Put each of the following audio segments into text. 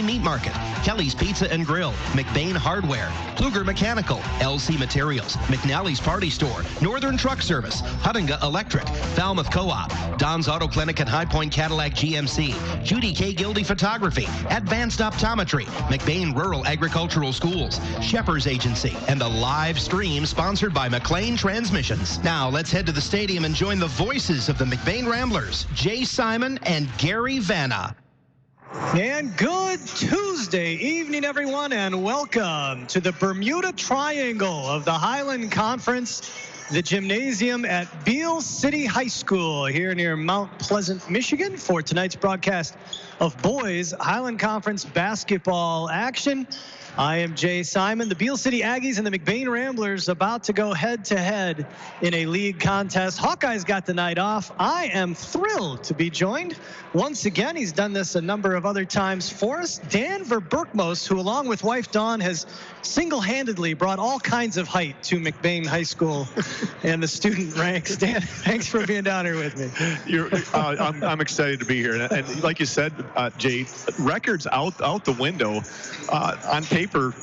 Meat Market, Kelly's Pizza and Grill, McBain Hardware, Kluger Mechanical, LC Materials, McNally's Party Store, Northern Truck Service, Huttinga Electric, Falmouth Co-op, Don's Auto Clinic and High Point Cadillac GMC, Judy K. Gildy Photography, Advanced Optometry, McBain Rural Agricultural Schools, Shepherd's Agency, and the live stream sponsored by McLean Transmissions. Now let's head to the stadium and join the voices of the McBain Ramblers, Jay Simon and Gary Vanna. And good Tuesday evening, everyone, and welcome to the Bermuda Triangle of the Highland Conference, the gymnasium at Beale City High School here near Mount Pleasant, Michigan, for tonight's broadcast of boys Highland Conference basketball action. I am Jay Simon. The Beale City Aggies and the McBain Ramblers about to go head-to-head in a league contest. Hawkeyes got the night off. I am thrilled to be joined once again. He's done this a number of other times for us. Dan Verberkmos, who along with wife Dawn has single-handedly brought all kinds of height to McBain High School and the student ranks. Dan, thanks for being down here with me. I'm excited to be here. And like you said, Jay, records out the window. On paper,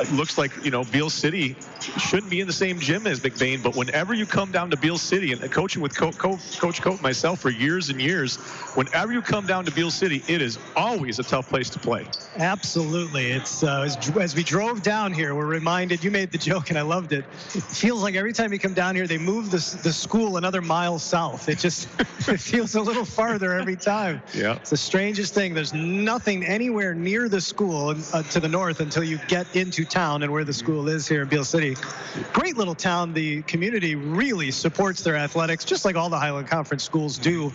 it looks like, Beale City shouldn't be in the same gym as McBain, but whenever you come down to Beale City, and coaching with Coach Cote and myself for years and years, whenever you come down to Beale City, it is always a tough place to play. Absolutely. It's as we drove down here, we're reminded, you made the joke and I loved it. It feels like every time you come down here, they move the school another mile south. It feels a little farther every time. Yeah. It's the strangest thing. There's nothing anywhere near the school to the north until you get into town and where the school is here in Beale City. Great little town. The community really supports their athletics, just like all the Highland Conference schools do,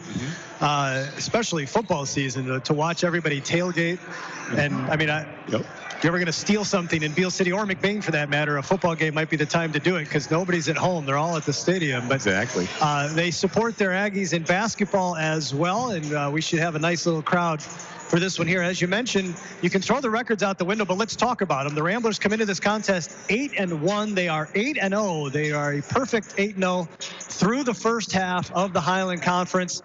especially football season, to watch everybody tailgate. And I mean, if you're ever going to steal something in Beale City or McBain for that matter, a football game might be the time to do it because nobody's at home. They're all at the stadium. But exactly. They support their Aggies in basketball as well, and we should have a nice little crowd for this one here. As you mentioned, you can throw the records out the window, but let's talk about them. The Ramblers come into this contest 8-1. They are 8-0. They are a perfect 8-0 through the first half of the Highland Conference.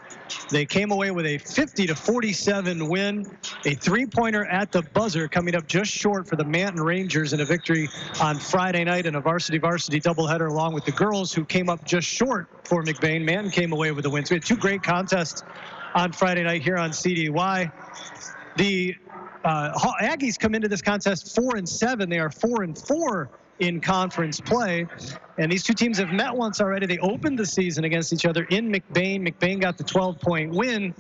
They came away with a 50-47 win, a three-pointer at the buzzer, coming up just short for the Manton Rangers in a victory on Friday night in a varsity doubleheader, along with the girls who came up just short for McBain. Manton came away with the win. So we had two great contests on Friday night here on CDY. The Aggies come into this contest 4-7. They are 4-4 in conference play. And these two teams have met once already. They opened the season against each other in McBain. McBain got the 12-point win.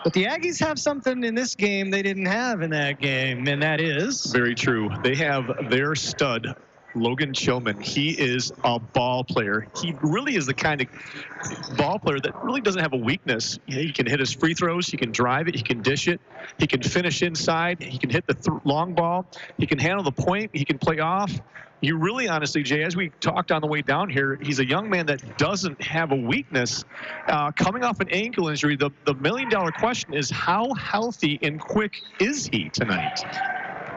But the Aggies have something in this game they didn't have in that game, and that is... Very true. They have their stud, Logan Chillman. He is a ball player. He really is the kind of ball player that really doesn't have a weakness. He can hit his free throws. He can drive it. He can dish it. He can finish inside. He can hit the long ball. He can handle the point. He can play off. You really, honestly, Jay, as we talked on the way down here, he's a young man that doesn't have a weakness. Coming off an ankle injury, the million-dollar question is how healthy and quick is he tonight?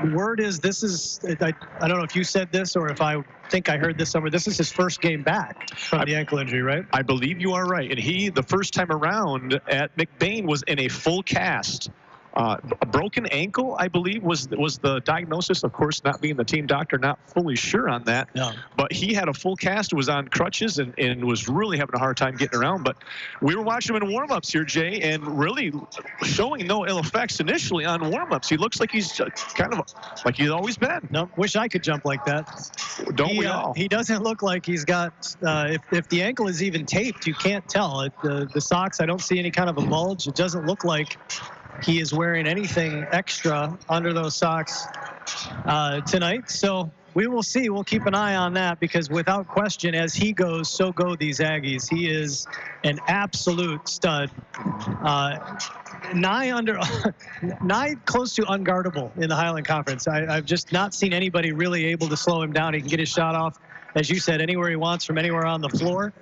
The word is I don't know if you said this or if I think I heard this somewhere. This is his first game back from the ankle injury, right? I believe you are right. And he, the first time around at McBain, was in a full cast. A broken ankle, I believe, was the diagnosis. Of course, not being the team doctor, not fully sure on that. No. But he had a full cast, was on crutches, and was really having a hard time getting around. But we were watching him in warm-ups here, Jay, and really showing no ill effects initially on warm-ups. He looks like he's kind of like he's always been. No, wish I could jump like that. Don't we all? He doesn't look like he's got, if the ankle is even taped, you can't tell. The socks, I don't see any kind of a bulge. It doesn't look like he is wearing anything extra under those socks tonight. So we will see. We'll keep an eye on that because without question, as he goes, so go these Aggies. He is an absolute stud. Nigh close to unguardable in the Highland Conference. I've just not seen anybody really able to slow him down. He can get his shot off, as you said, anywhere he wants from anywhere on the floor.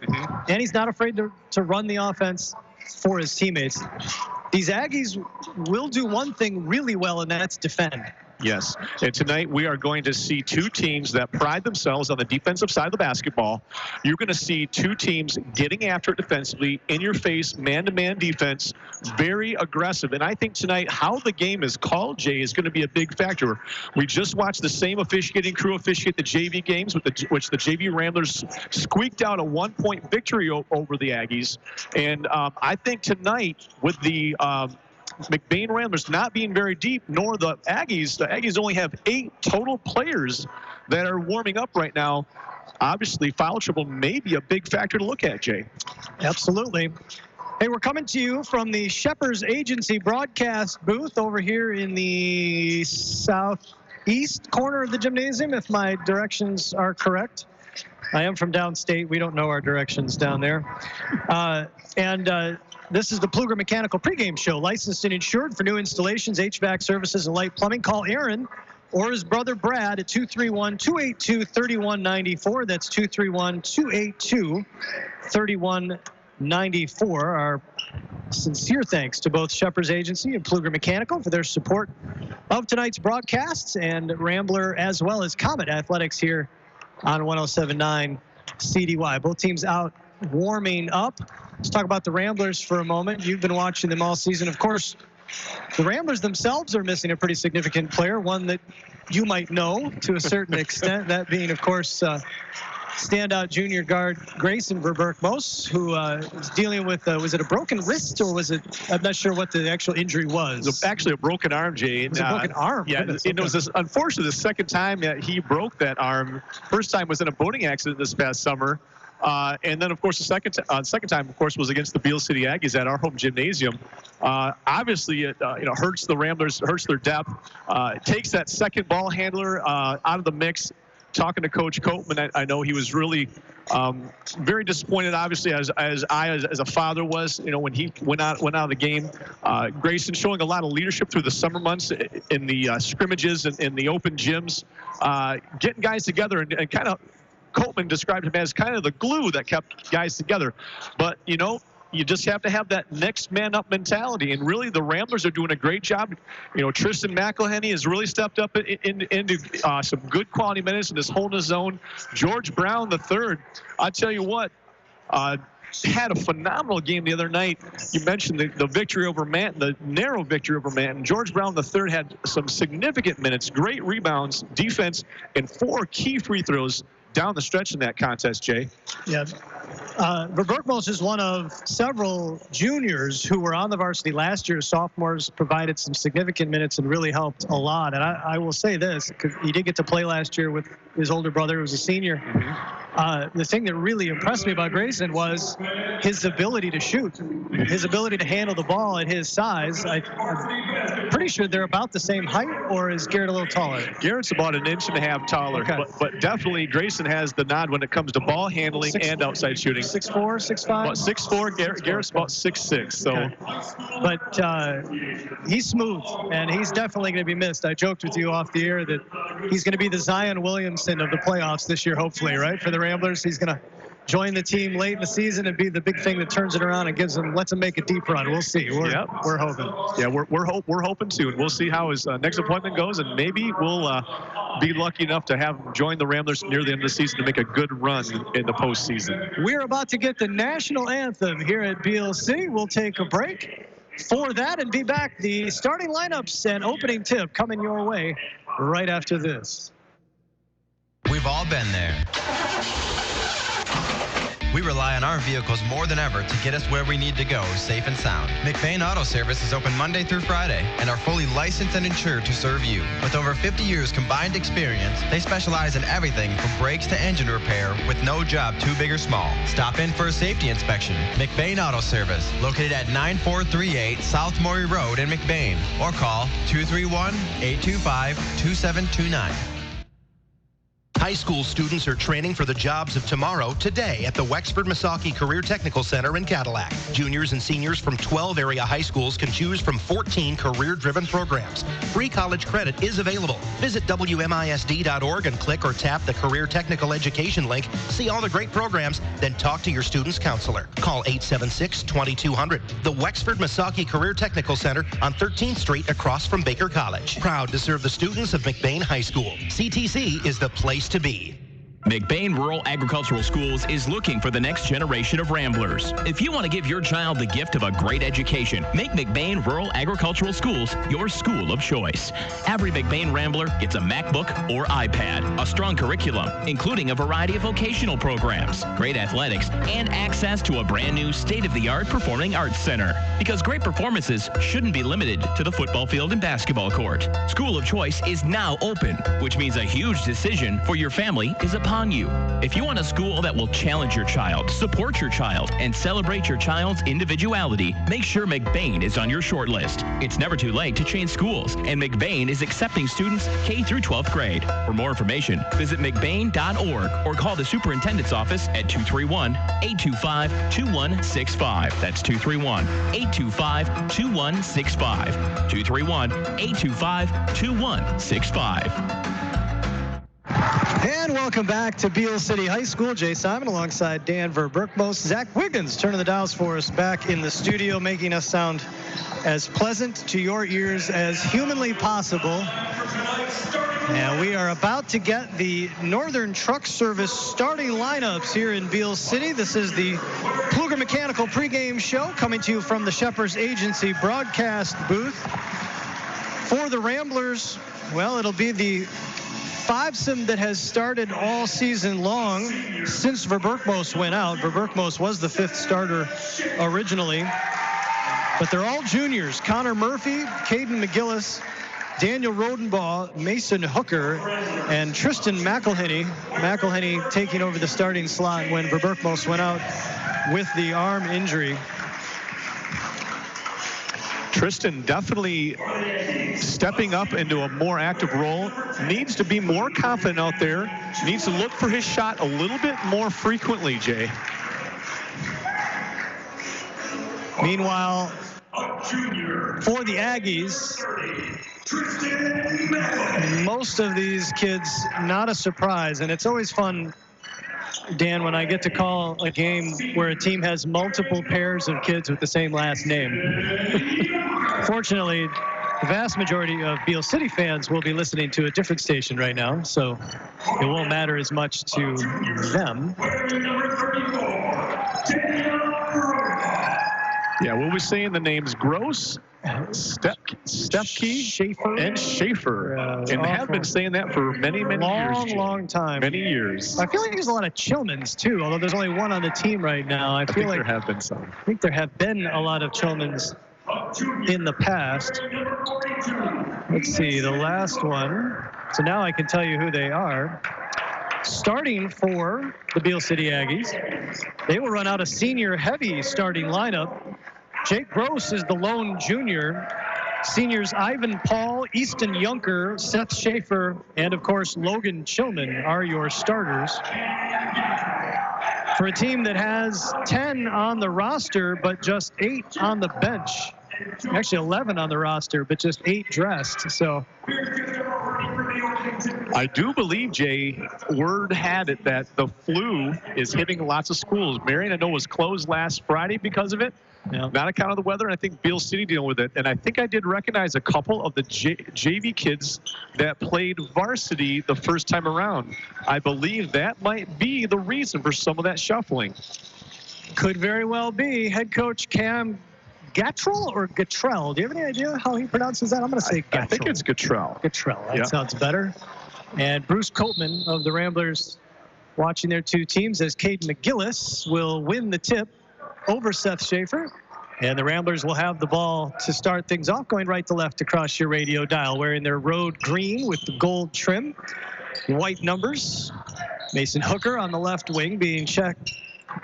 And he's not afraid to run the offense for his teammates. These Aggies will do one thing really well, and that's defend. Yes, and tonight we are going to see two teams that pride themselves on the defensive side of the basketball. You're going to see two teams getting after it defensively, in your face, man-to-man defense, very aggressive. And I think tonight how the game is called, Jay, is going to be a big factor. We just watched the same officiating crew officiate the JV games, which the JV Ramblers squeaked out a 1-point victory over the Aggies. And I think tonight with the McBain Ramblers not being very deep, nor the Aggies only have 8 total players that are warming up right now. Obviously, foul trouble may be a big factor to look at, Jay. Absolutely. Hey, we're coming to you from the Shepherd's Agency broadcast booth over here in the southeast corner of the gymnasium, if my directions are correct. I am from downstate. We don't know our directions down there. This is the Pluger Mechanical pregame show, licensed and insured for new installations, HVAC services, and light plumbing. Call Aaron or his brother Brad at 231-282-3194. That's 231-282-3194. Our sincere thanks to both Shepherd's Agency and Pluger Mechanical for their support of tonight's broadcasts, and Rambler as well as Comet Athletics here on 107.9 CDY. Both teams out warming up. Let's talk about the Ramblers for a moment. You've been watching them all season. Of course, the Ramblers themselves are missing a pretty significant player, one that you might know to a certain extent, that being, of course, standout junior guard Grayson Verberg-Mos, who is dealing with, was it a broken wrist, or was it, I'm not sure what the actual injury was. It was actually a broken arm, Jay. It was a broken arm. Yeah, it was unfortunately the second time that he broke that arm. First time was in a boating accident this past summer. And then, of course, the second time, of course, was against the Beale City Aggies at our home gymnasium. Obviously, it hurts the Ramblers, hurts their depth. It takes that second ball handler out of the mix. Talking to Coach Copeman, I know he was really very disappointed, obviously, as a father was, when he went out of the game. Grayson showing a lot of leadership through the summer months in the scrimmages and in the open gyms, getting guys together and kind of, Copeman described him as kind of the glue that kept guys together. But, you just have to have that next man up mentality. And really, the Ramblers are doing a great job. Tristan McElhenney has really stepped up into some good quality minutes and is holding his own. George Brown III, I tell you what, had a phenomenal game the other night. You mentioned the victory over Manton, the narrow victory over Manton. George Brown III had some significant minutes, great rebounds, defense, and 4 key free throws down the stretch in that contest, Jay. Yeah. Verberg-Mos is one of several juniors who were on the varsity last year. Sophomores provided some significant minutes and really helped a lot. And I will say this, because he did get to play last year with his older brother, who was a senior. The thing that really impressed me about Grayson was his ability to shoot, his ability to handle the ball at his size. I'm pretty sure they're about the same height, or is Garrett a little taller? Garrett's about 1.5 inches taller, okay. but definitely Grayson has the nod when it comes to ball handling and outside shooting. 6'4", 6'5"? About 6'4", Garrett's about 6'6". So, okay. But he's smooth, and he's definitely going to be missed. I joked with you off the air that he's going to be the Zion Williamson of the playoffs this year, hopefully, right? For the Ramblers, he's going to join the team late in the season and be the big thing that turns it around and lets him make a deep run. We'll see. We're hoping. Yeah, we're hoping to, and we'll see how his next appointment goes, and maybe we'll be lucky enough to have him join the Ramblers near the end of the season to make a good run in the postseason. We're about to get the national anthem here at BLC. We'll take a break for that and be back. The starting lineups and opening tip coming your way right after this. We've all been there. We rely on our vehicles more than ever to get us where we need to go, safe and sound. McBain Auto Service is open Monday through Friday and are fully licensed and insured to serve you. With over 50 years combined experience, they specialize in everything from brakes to engine repair with no job too big or small. Stop in for a safety inspection. McBain Auto Service, located at 9438 South Maury Road in McBain, or call 231-825-2729. High school students are training for the jobs of tomorrow today at the Wexford-Missaukee Career Technical Center in Cadillac. Juniors and seniors from 12 area high schools can choose from 14 career-driven programs. Free college credit is available. Visit WMISD.org and click or tap the Career Technical Education link. See all the great programs, then talk to your student's counselor. Call 876-2200. The Wexford-Missaukee Career Technical Center on 13th Street across from Baker College. Proud to serve the students of McBain High School. CTC is the place to be. McBain Rural Agricultural Schools is looking for the next generation of Ramblers. If you want to give your child the gift of a great education, make McBain Rural Agricultural Schools your school of choice. Every McBain Rambler gets a MacBook or iPad, a strong curriculum, including a variety of vocational programs, great athletics, and access to a brand new state-of-the-art performing arts center. Because great performances shouldn't be limited to the football field and basketball court. School of Choice is now open, which means a huge decision for your family is upon you. If you want a school that will challenge your child, support your child, and celebrate your child's individuality, make sure McBain is on your short list. It's never too late to change schools, and McBain is accepting students K through 12th grade. For more information, visit McBain.org or call the superintendent's office at 231-825-2165. That's 231-825-2165. 231-825-2165. And welcome back to Beale City High School. Jay Simon alongside Dan Verberkmos. Zach Wiggins turning the dials for us back in the studio, making us sound as pleasant to your ears as humanly possible. And we are about to get the Northern Truck Service starting lineups here in Beale City. This is the Pluger Mechanical pregame show coming to you from the Shepherd's Agency broadcast booth. For the Ramblers, well, it'll be the fivesome that has started all season long since Verberkmos went out. Verberkmos was the fifth starter originally, but they're all juniors. Connor Murphy, Caden McGillis, Daniel Rodenbaugh, Mason Hooker, and Tristan McElhenney. McElhenney taking over the starting slot when Verberkmos went out with the arm injury. Tristan definitely stepping up into a more active role, needs to be more confident out there, needs to look for his shot a little bit more frequently, Jay. Meanwhile, for the Aggies, most of these kids, not a surprise, and it's always fun, Dan, when I get to call a game where a team has multiple pairs of kids with the same last name. Fortunately, the vast majority of Beale City fans will be listening to a different station right now, so it won't matter as much to them. Yeah, we'll be saying the names Gross, Stepke, Schaefer, and Schaefer, and have been saying that for many years. Long time. Many years. I feel like there's a lot of Chilmans too, although there's only one on the team right now. I feel like there have been some. I think there have been a lot of Chilmans in the past. Let's see, the last one. So now I can tell you who they are. Starting for the Beale City Aggies, they will run out a senior-heavy starting lineup. Jake Gross is the lone junior. Seniors Ivan Paul, Easton Yunker, Seth Schaefer, and of course Logan Chilman are your starters. For a team that has 10 on the roster, but just 8 on the bench. Actually 11 on the roster, but just 8 dressed. So I do believe, Jay, word had it that the flu is hitting lots of schools. Marion, I know, was closed last Friday because of it. Yeah. Not account of the weather. I think Beale City dealing with it. And I think I did recognize a couple of the JV kids that played varsity the first time around. I believe that might be the reason for some of that shuffling. Could very well be. Head coach Cam Gattrell or Gattrell? Do you have any idea how he pronounces that? I'm going to say Gattrell. I think it's Gattrell. Gattrell. That sounds better. And Bruce Copeman of the Ramblers watching their two teams as Caden McGillis will win the tip over Seth Schaefer. And the Ramblers will have the ball to start things off, going right to left across your radio dial, wearing their road green with the gold trim, white numbers. Mason Hooker on the left wing being checked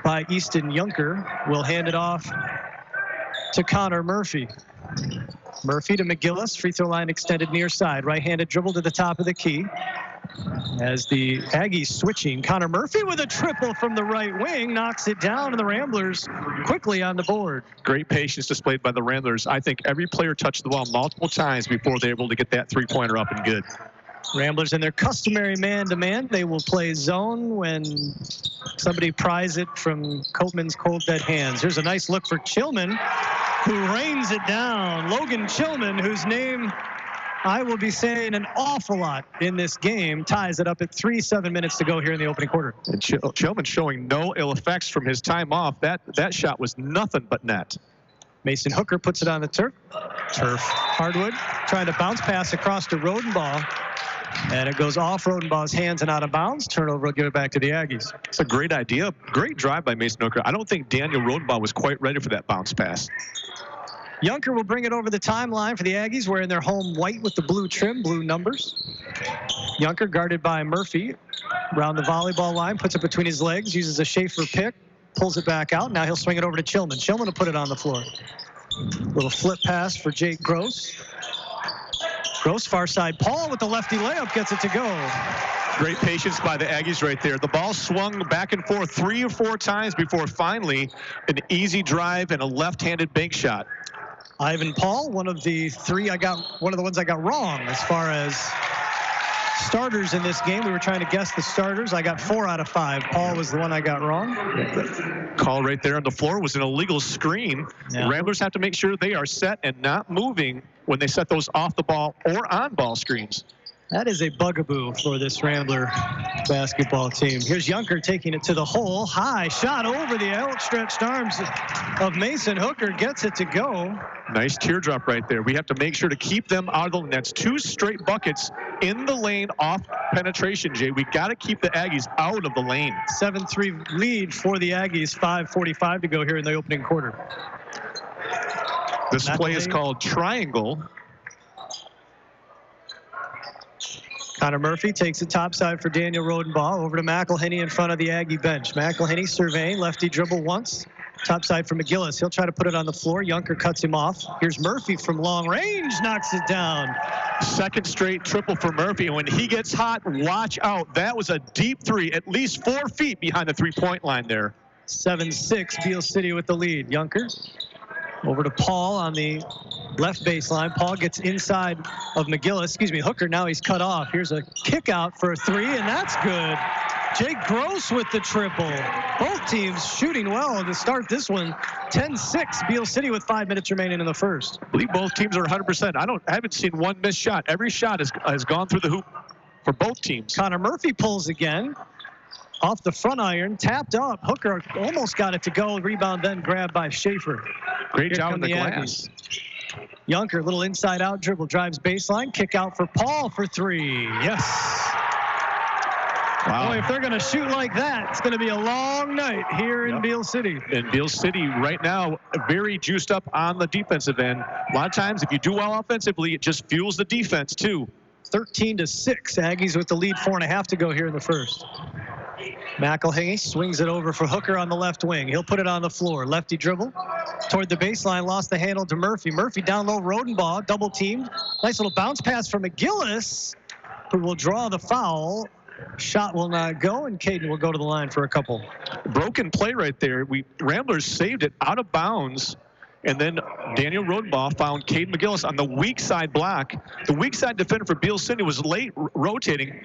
by Easton Yunker. Will hand it off to Connor Murphy. Murphy to McGillis, free throw line extended near side. Right-handed dribble to the top of the key. As the Aggies switching, Connor Murphy with a triple from the right wing, knocks it down, and the Ramblers quickly on the board. Great patience displayed by the Ramblers. I think every player touched the ball multiple times before they were able to get that three-pointer up and good. Ramblers in their customary man-to-man. They will play zone when somebody pries it from Copeman's cold dead hands. Here's a nice look for Chillman, who rains it down. Logan Chillman, whose name I will be saying an awful lot in this game, ties it up at 7 minutes to go here in the opening quarter. And Chillman showing no ill effects from his time off. That shot was nothing but net. Mason Hooker puts it on the turf. Hardwood trying to bounce pass across to Rodenbaugh. And it goes off Rodenbaugh's hands and out of bounds. Turnover will give it back to the Aggies. It's a great idea. Great drive by Mason Hooker. I don't think Daniel Rodenbaugh was quite ready for that bounce pass. Junker will bring it over the timeline for the Aggies, wearing their home white with the blue trim, blue numbers. Junker guarded by Murphy. Around the volleyball line, puts it between his legs, uses a Schaefer pick, pulls it back out. Now he'll swing it over to Chillman. Chillman will put it on the floor. Little flip pass for Jake Gross. Gross far side. Paul with the lefty layup gets it to go. Great patience by the Aggies right there. The ball swung back and forth 3 or 4 times before finally an easy drive and a left-handed bank shot. Ivan Paul, one of the ones I got wrong as far as starters in this game. We were trying to guess the starters. I got 4 out of 5. Paul was the one I got wrong. Call right there on the floor was an illegal screen. Yeah. Ramblers have to make sure they are set and not moving when they set those off the ball or on ball screens. That is a bugaboo for this Rambler basketball team. Here's Junker taking it to the hole. High shot over the outstretched arms of Mason Hooker. Gets it to go. Nice teardrop right there. We have to make sure to keep them out of the lane. That's 2 straight buckets in the lane off penetration, Jay. We got to keep the Aggies out of the lane. 7-3 lead for the Aggies. 5:45 to go here in the opening quarter. This play is called triangle. Connor Murphy takes it topside for Daniel Rodenbaugh. Over to McElhinney in front of the Aggie bench. McElhinney surveying, lefty dribble once. Topside for McGillis. He'll try to put it on the floor. Junker cuts him off. Here's Murphy from long range, knocks it down. Second straight triple for Murphy. And when he gets hot, watch out. That was a deep 3, at least 4 feet behind the three-point line there. 7-6, Beale City with the lead. Junker over to Paul on the left baseline. Paul gets inside of Hooker. Now he's cut off. Here's a kick out for a 3, and that's good. Jake Gross with the triple. Both teams shooting well to start this one. 10-6, Beale City with 5 minutes remaining in the first. I believe both teams are 100%. I haven't seen one missed shot. Every shot has gone through the hoop for both teams. Connor Murphy pulls again. Off the front iron, tapped up. Hooker almost got it to go. Rebound then grabbed by Schaefer. Great Here job come on the glass. Junker, little inside out dribble, drives baseline, kick out for Paul for 3. Yes. Wow. Boy, if they're going to shoot like that, it's going to be a long night here in Beale City. And Beale City right now very juiced up on the defensive end. A lot of times if you do well offensively, it just fuels the defense too. 13-6, Aggies with the lead, 4.5 to go here in the first. McElhinney swings it over for Hooker on the left wing. He'll put it on the floor. Lefty dribble toward the baseline, lost the handle to Murphy. Murphy down low, Rodenbaugh, double teamed. Nice little bounce pass from McGillis, who will draw the foul. Shot will not go, and Caden will go to the line for a couple. Broken play right there. Ramblers saved it out of bounds, and then Daniel Rodenbaugh found Caden McGillis on the weak side block. The weak side defender for Beale City was late rotating.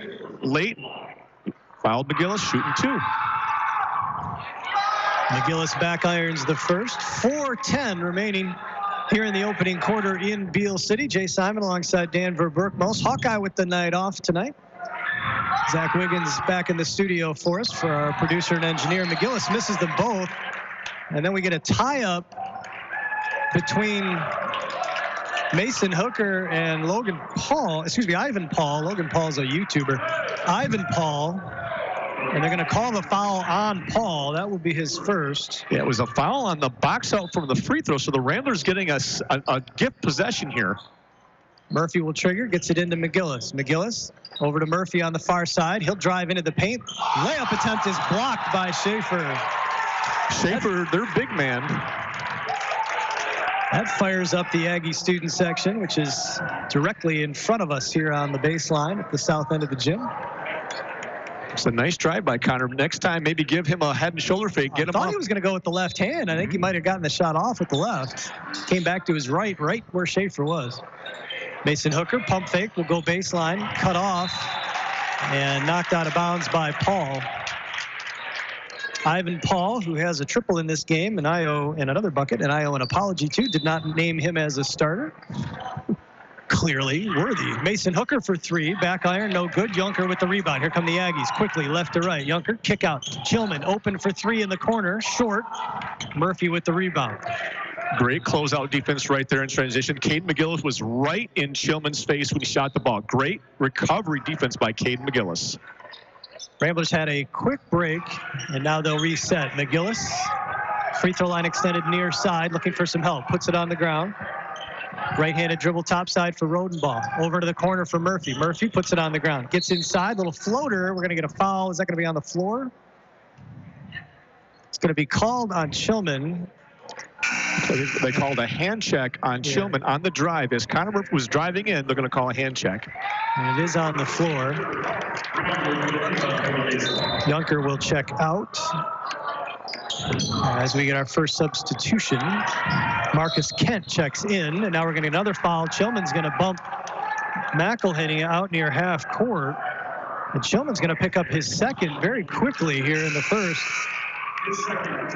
Fouled McGillis, shooting 2. McGillis back irons the first. 4:10 remaining here in the opening quarter in Beale City. Jay Simon alongside Dan Verberkmos. Hawkeye with the night off tonight. Zach Wiggins back in the studio for us, for our producer and engineer. McGillis misses them both. And then we get a tie-up between Mason Hooker and Ivan Paul. Logan Paul's a YouTuber. Ivan Paul. And they're going to call the foul on Paul. That will be his first. Yeah, it was a foul on the box out from the free throw. So the Ramblers getting a gift possession here. Murphy will trigger, gets it into McGillis. McGillis over to Murphy on the far side. He'll drive into the paint. Layup attempt is blocked by Schaefer. Schaefer, their big man. That fires up the Aggie student section, which is directly in front of us here on the baseline at the south end of the gym. It's a nice drive by Connor. Next time, maybe give him a head and shoulder fake. Get him thought up. he was going to go with the left hand. I think he might have gotten the shot off with the left. Came back to his right where Schaefer was. Mason Hooker, pump fake, will go baseline, cut off, and knocked out of bounds by Paul. Ivan Paul, who has a triple in this game, and I owe another bucket, and I owe an apology to, did not name him as a starter. Clearly worthy. Mason Hooker for three. Back iron, no good. Junker with the rebound. Here come the Aggies. Quickly, left to right. Junker, kick out. Chillman open for three in the corner. Short. Murphy with the rebound. Great closeout defense right there in transition. Caden McGillis was right in Chillman's face when he shot the ball. Great recovery defense by Caden McGillis. Ramblers had a quick break, and now they'll reset. McGillis, free throw line extended near side, looking for some help. Puts it on the ground. Right-handed dribble topside for Rodenbaugh. Over to the corner for Murphy. Murphy puts it on the ground. Gets inside. Little floater. We're going to get a foul. Is that going to be on the floor? It's going to be called on Chillman. They called a hand check on Chillman on the drive. As Connor Murphy was driving in, they're going to call a hand check. And it is on the floor. Junker will check out. As we get our first substitution, Marcus Kent checks in, and now we're going to get another foul. Chillman's going to bump McElhenney out near half court, and Chillman's going to pick up his second very quickly here in the first.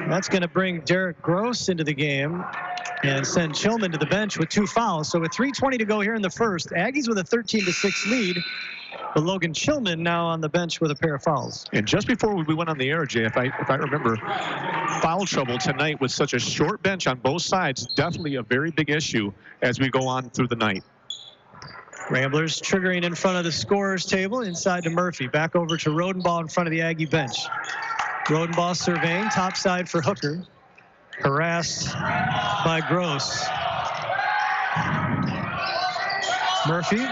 That's going to bring Derek Gross into the game and send Chillman to the bench with two fouls. So with 3:20 to go here in the first, Aggies with a 13-6 lead. But Logan Chillman now on the bench with a pair of fouls. And just before we went on the air, Jay, if I remember, foul trouble tonight with such a short bench on both sides, definitely a very big issue as we go on through the night. Ramblers triggering in front of the scorer's table, inside to Murphy. Back over to Rodenbaugh in front of the Aggie bench. Rodenbaugh surveying, topside for Hooker. Harassed by Gross. Murphy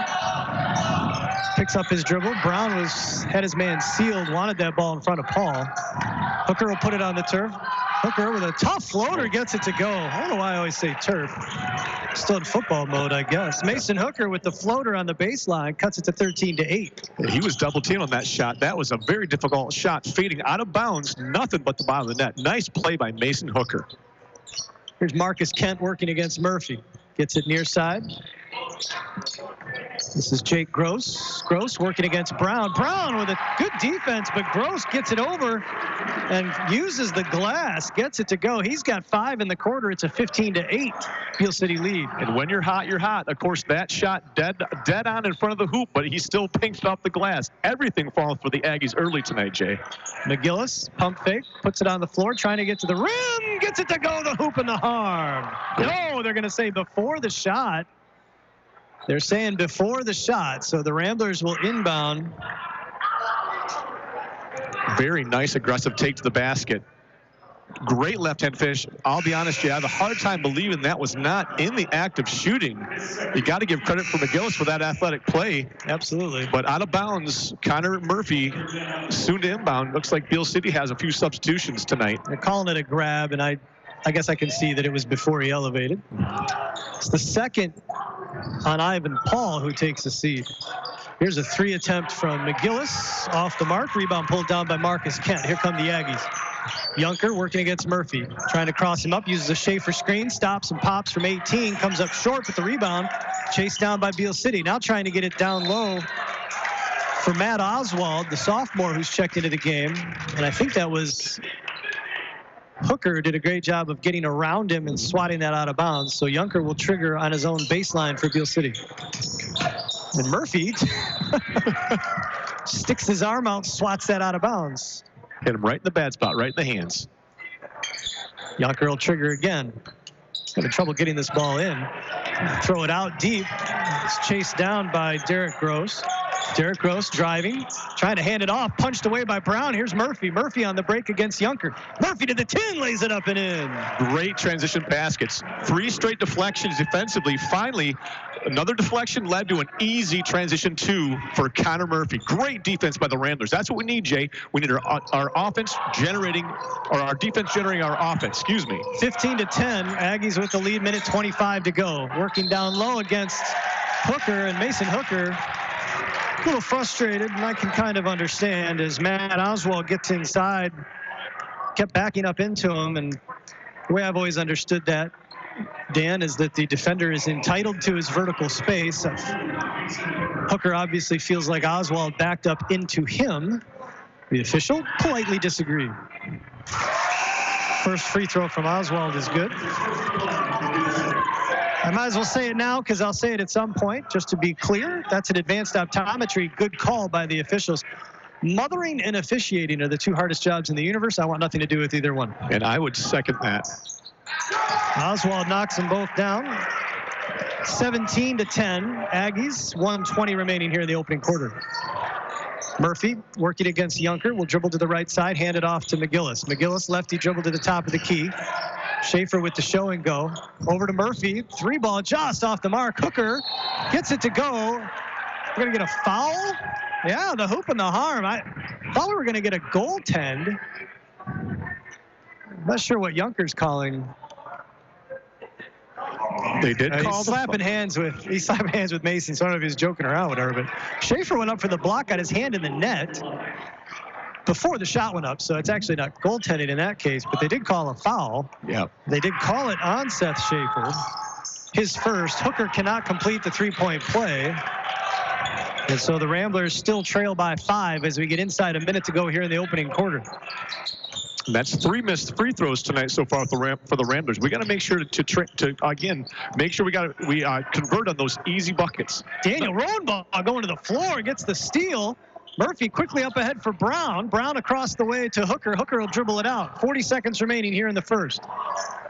picks up his dribble. Brown had his man sealed, wanted that ball in front of Paul. Hooker will put it on the turf. Hooker with a tough floater gets it to go. I don't know why I always say turf. Still in football mode, I guess. Mason Hooker with the floater on the baseline cuts it to 13-8. He was double teamed on that shot. That was a very difficult shot, fading out of bounds, nothing but the bottom of the net. Nice play by Mason Hooker. Here's Marcus Kent working against Murphy. Gets it near side. This is Jake Gross. Gross working against Brown. Brown with a good defense, but Gross gets it over and uses the glass, gets it to go. He's got 5 in the quarter. It's a 15-8 Beal City lead. And when you're hot, you're hot. Of course, that shot dead on in front of the hoop, but he still pinked off the glass. Everything falls for the Aggies early tonight, Jay. McGillis, pump fake, puts it on the floor, trying to get to the rim, gets it to go, the hoop and the harm. No, they're going to say before the shot. They're saying before the shot, so the Ramblers will inbound. Very nice aggressive take to the basket. Great left-hand finish. I'll be honest, Jay, I have a hard time believing that was not in the act of shooting. You got to give credit for McGillis for that athletic play. Absolutely. But out of bounds, Connor Murphy soon to inbound. Looks like Beal City has a few substitutions tonight. They're calling it a grab, and I guess I can see that it was before he elevated. It's the second on Ivan Paul, who takes a seat. Here's a 3 attempt from McGillis. Off the mark. Rebound pulled down by Marcus Kent. Here come the Aggies. Junker working against Murphy. Trying to cross him up. Uses a Schaefer screen. Stops and pops from 18. Comes up short with the rebound. Chased down by Beal City. Now trying to get it down low for Matt Oswald, the sophomore who's checked into the game. And I think that was Hooker did a great job of getting around him and swatting that out of bounds. So Junker will trigger on his own baseline for Beal City. And Murphy sticks his arm out, swats that out of bounds. Hit him right in the bad spot, right in the hands. Junker will trigger again. Having trouble getting this ball in. Throw it out deep. It's chased down by Derek Gross. Derek Gross driving, trying to hand it off, punched away by Brown. Here's Murphy. Murphy on the break against Junker. Murphy to the 10, lays it up and in. Great transition baskets. 3 straight deflections defensively. Finally, another deflection led to an easy transition 2 for Connor Murphy. Great defense by the Ramblers. That's what we need, Jay. We need our offense generating, or our defense generating our offense. Excuse me. 15-10. Aggies with the lead, minute 25 to go. Working down low against Hooker, and Mason Hooker A little frustrated, and I can kind of understand as Matt Oswald gets inside, kept backing up into him, and the way I've always understood that, Dan, is that the defender is entitled to his vertical space. Hooker obviously feels like Oswald backed up into him. The official politely disagreed. First free throw from Oswald is good. I might as well say it now because I'll say it at some point, just to be clear. That's an advanced optometry. Good call by the officials. Mothering and officiating are the two hardest jobs in the universe. I want nothing to do with either one. And I would second that. Oswald knocks them both down. 17-10, Aggies. 1:20 remaining here in the opening quarter. Murphy working against Junker, will dribble to the right side, hand it off to McGillis. McGillis lefty dribble to the top of the key. Schaefer with the show and go. Over to Murphy, 3-ball just off the mark. Hooker gets it to go. We're gonna get a foul. Yeah, the hoop and the harm. I thought we were gonna get a goaltend. I'm not sure what Junker's calling. They did call he's slapping hands with Mason, so I don't know if he's joking around with her, but Schaefer went up for the block, got his hand in the net before the shot went up, so it's actually not goaltending in that case, but they did call a foul. Yeah. They did call it on Seth Schaefer. His first. Hooker cannot complete the three-point play. And so the Ramblers still trail by 5 as we get inside a minute to go here in the opening quarter. That's 3 missed free throws tonight so far for the Ramblers. We got to make sure to again make sure we convert on those easy buckets. Daniel Rodenbaugh going to the floor, gets the steal. Murphy quickly up ahead for Brown. Brown across the way to Hooker. Hooker will dribble it out. 40 seconds remaining here in the first.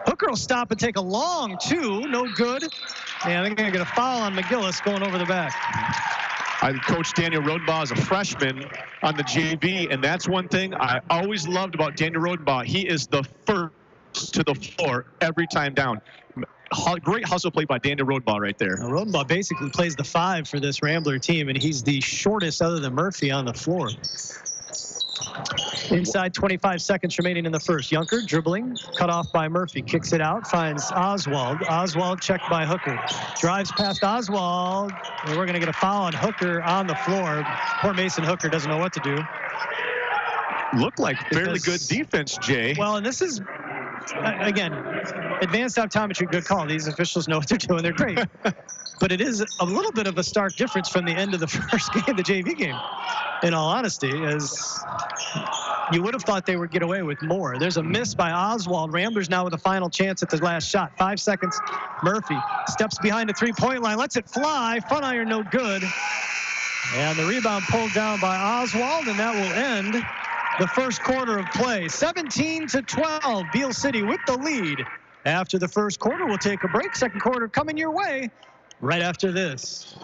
Hooker will stop and take a long two. No good. And they're going to get a foul on McGillis going over the back. I coached Daniel Rodenbaugh as a freshman on the JV, and that's one thing I always loved about Daniel Rodenbaugh. He is the first to the floor every time down. Great hustle play by Daniel Rodenbaugh right there. Now, Rodenbaugh basically plays the 5 for this Rambler team, and he's the shortest other than Murphy on the floor. Inside 25 seconds remaining in the first. Junker dribbling, cut off by Murphy. Kicks it out, finds Oswald. Oswald checked by Hooker. Drives past Oswald, and we're going to get a foul on Hooker on the floor. Poor Mason Hooker doesn't know what to do. Looked like fairly good defense, Jay. Well, and this is, again, advanced optometry, good call. These officials know what they're doing. They're great. But it is a little bit of a stark difference from the end of the first game, the JV game, in all honesty, as you would have thought they would get away with more. There's a miss by Oswald. Ramblers now with a final chance at the last shot. 5 seconds. Murphy steps behind the three-point line, lets it fly. Front iron, no good. And the rebound pulled down by Oswald, and that will end the first quarter of play. 17-12, Beal City with the lead. After the first quarter, we'll take a break. Second quarter coming your way right after this.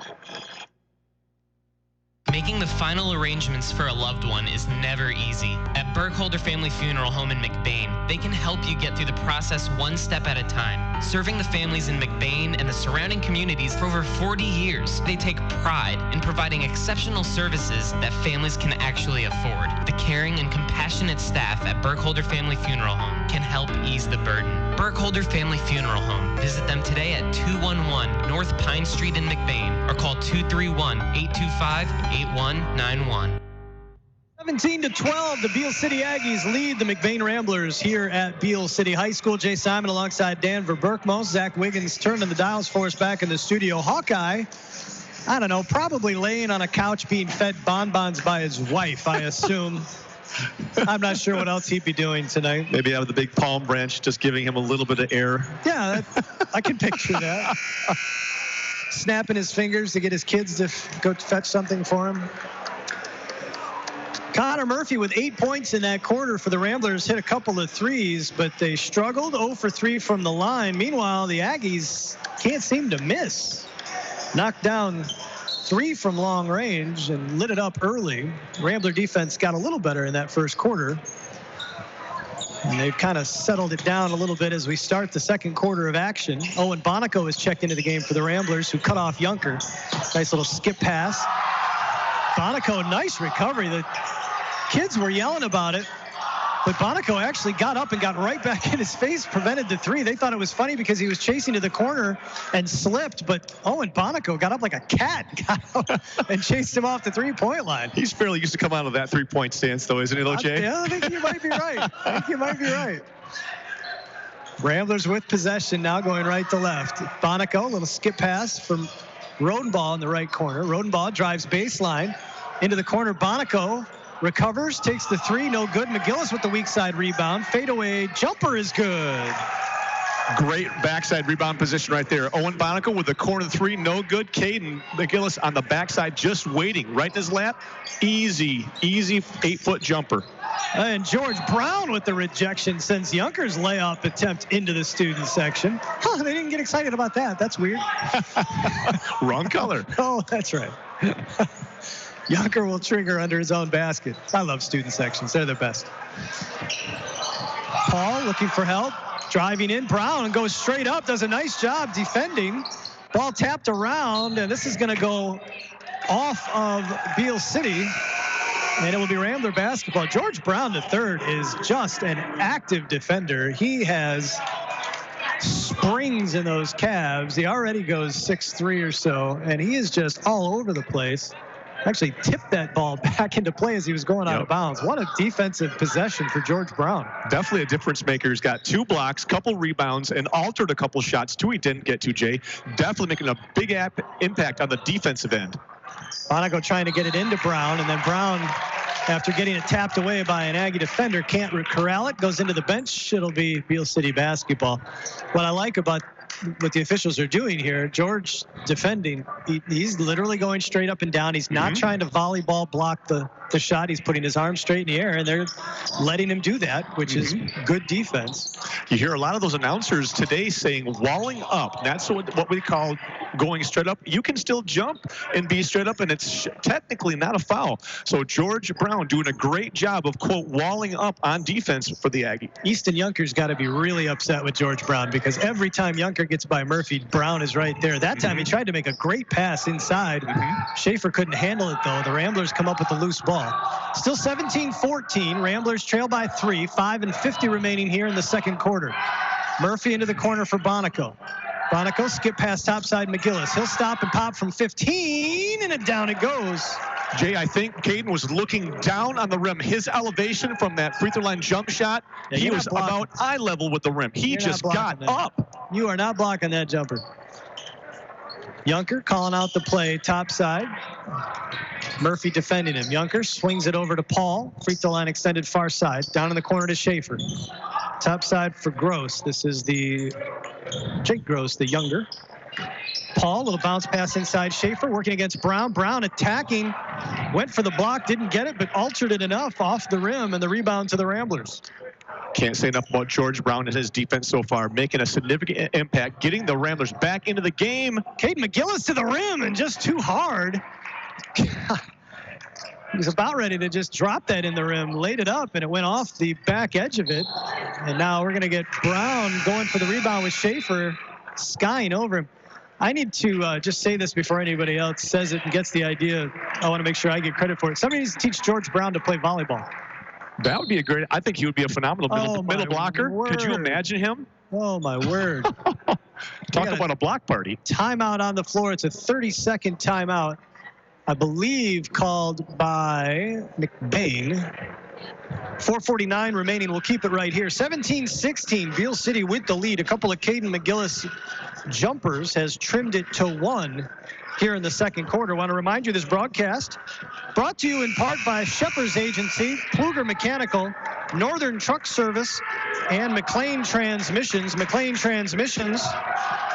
Making the final arrangements for a loved one is never easy. At Burkholder Family Funeral Home in McBain, they can help you get through the process one step at a time. Serving the families in McBain and the surrounding communities for over 40 years, they take pride in providing exceptional services that families can actually afford. The caring and compassionate staff at Burkholder Family Funeral Home can help ease the burden. Burkholder Family Funeral Home. Visit them today at 211 North Pine Street in McBain or call 231-825-8191. 17-12, the Beal City Aggies lead the McBain Ramblers here at Beal City High School. Jay Simon alongside Dan Verberkmos. Zach Wiggins turning the dials for us back in the studio. Hawkeye, I don't know, probably laying on a couch being fed bonbons by his wife, I assume. I'm not sure what else he'd be doing tonight. Maybe out of the big palm branch, just giving him a little bit of air. Yeah, I can picture that. Snapping his fingers to get his kids to go fetch something for him. Connor Murphy with 8 points in that quarter for the Ramblers, hit a couple of threes, but they struggled. 0 for 3 from the line. Meanwhile, the Aggies can't seem to miss. Knocked down 3 from long range and lit it up early. Rambler defense got a little better in that first quarter. And they've kind of settled it down a little bit as we start the second quarter of action. Owen Bonico has checked into the game for the Ramblers, who cut off Junker. Nice little skip pass. Bonico, nice recovery. The kids were yelling about it. But Bonico actually got up and got right back in his face, prevented the three. They thought it was funny because he was chasing to the corner and slipped, but Owen Bonico got up like a cat, got out and chased him off the three-point line. He's fairly used to come out of that three-point stance, though, isn't he, though, Jay? Yeah, I think you might be right. Ramblers with possession now, going right to left. Bonico, a little skip pass from Rodenbaugh in the right corner. Rodenbaugh drives baseline into the corner. Bonico recovers, takes the three, no good. McGillis with the weak side rebound. Fadeaway jumper is good. Great backside rebound position right there. Owen Bonico with the corner three, no good. Caden McGillis on the backside just waiting right in his lap. Easy 8-foot jumper. And George Brown with the rejection sends Younker's layup attempt into the student section. Huh, they didn't get excited about that. That's weird. Wrong color. Oh, that's right. Younker will trigger under his own basket. I love student sections. They're the best. Paul looking for help. Driving in. Brown goes straight up. Does a nice job defending. Ball tapped around, and this is going to go off of Beale City. And it will be Rambler basketball. George Brown III is just an active defender. He has springs in those calves. He already goes 6'3" or so, and he is just all over the place. Actually tipped that ball back into play as he was going out of bounds. What a defensive possession for George Brown. Definitely a difference maker. He's got 2 blocks, couple rebounds, and altered a couple shots. 2 he didn't get to, Jay. Definitely making a big impact on the defensive end. Bonico trying to get it into Brown, and then Brown, after getting it tapped away by an Aggie defender, can't corral it, goes into the bench. It'll be Beale City basketball. What I like about what the officials are doing here, George defending, he's literally going straight up and down. He's not trying to volleyball block the shot. He's putting his arm straight in the air, and they're letting him do that, which is good defense. You hear a lot of those announcers today saying walling up. That's what we call going straight up. You can still jump and be straight up, and it's technically not a foul. So George Brown doing a great job of, quote, walling up on defense for the Aggie. Easton Younker's got to be really upset with George Brown, because every time Younker gets by Murphy, Brown is right there. That time he tried to make a great pass inside. Schaefer couldn't handle it, though. The Ramblers come up with the loose ball. Still 17-14. Ramblers trail by 3. 5:50 remaining here in the second quarter. Murphy into the corner for Bonico. Bonico skip past topside McGillis. He'll stop and pop from 15, and down it goes. Jay, I think Caden was looking down on the rim. His elevation from that free throw line jump shot, he was about eye level with the rim. He just got up. You are not blocking that jumper. Younker calling out the play topside. Murphy defending him. Younker swings it over to Paul. Free throw line extended far side. Down in the corner to Schaefer. Top side for Gross. This is the Jake Gross, the younger. Paul, little bounce pass inside. Schaefer working against Brown. Brown attacking. Went for the block, didn't get it, but altered it enough off the rim, and the rebound to the Ramblers. Can't say enough about George Brown and his defense so far, making a significant impact, getting the Ramblers back into the game. Caden McGillis to the rim, and just too hard. He was about ready to just drop that in the rim, laid it up, and it went off the back edge of it. And now we're going to get Brown going for the rebound with Schaefer skying over him. I need to just say this before anybody else says it and gets the idea. I want to make sure I get credit for it. Somebody needs to teach George Brown to play volleyball. That would be a great, I think he would be a phenomenal middle blocker. Word. Could you imagine him? Oh, my word. Talk about a block party. Timeout on the floor. It's a 30-second timeout, I believe, called by McBain. 4:49 remaining. We'll keep it right here. 17-16. Beale City with the lead. A couple of Caden McGillis jumpers has trimmed it to 1 here in the second quarter. I want to remind you this broadcast brought to you in part by Shepherd's Agency, Kluger Mechanical, Northern Truck Service, and McLean Transmissions. McLean Transmissions,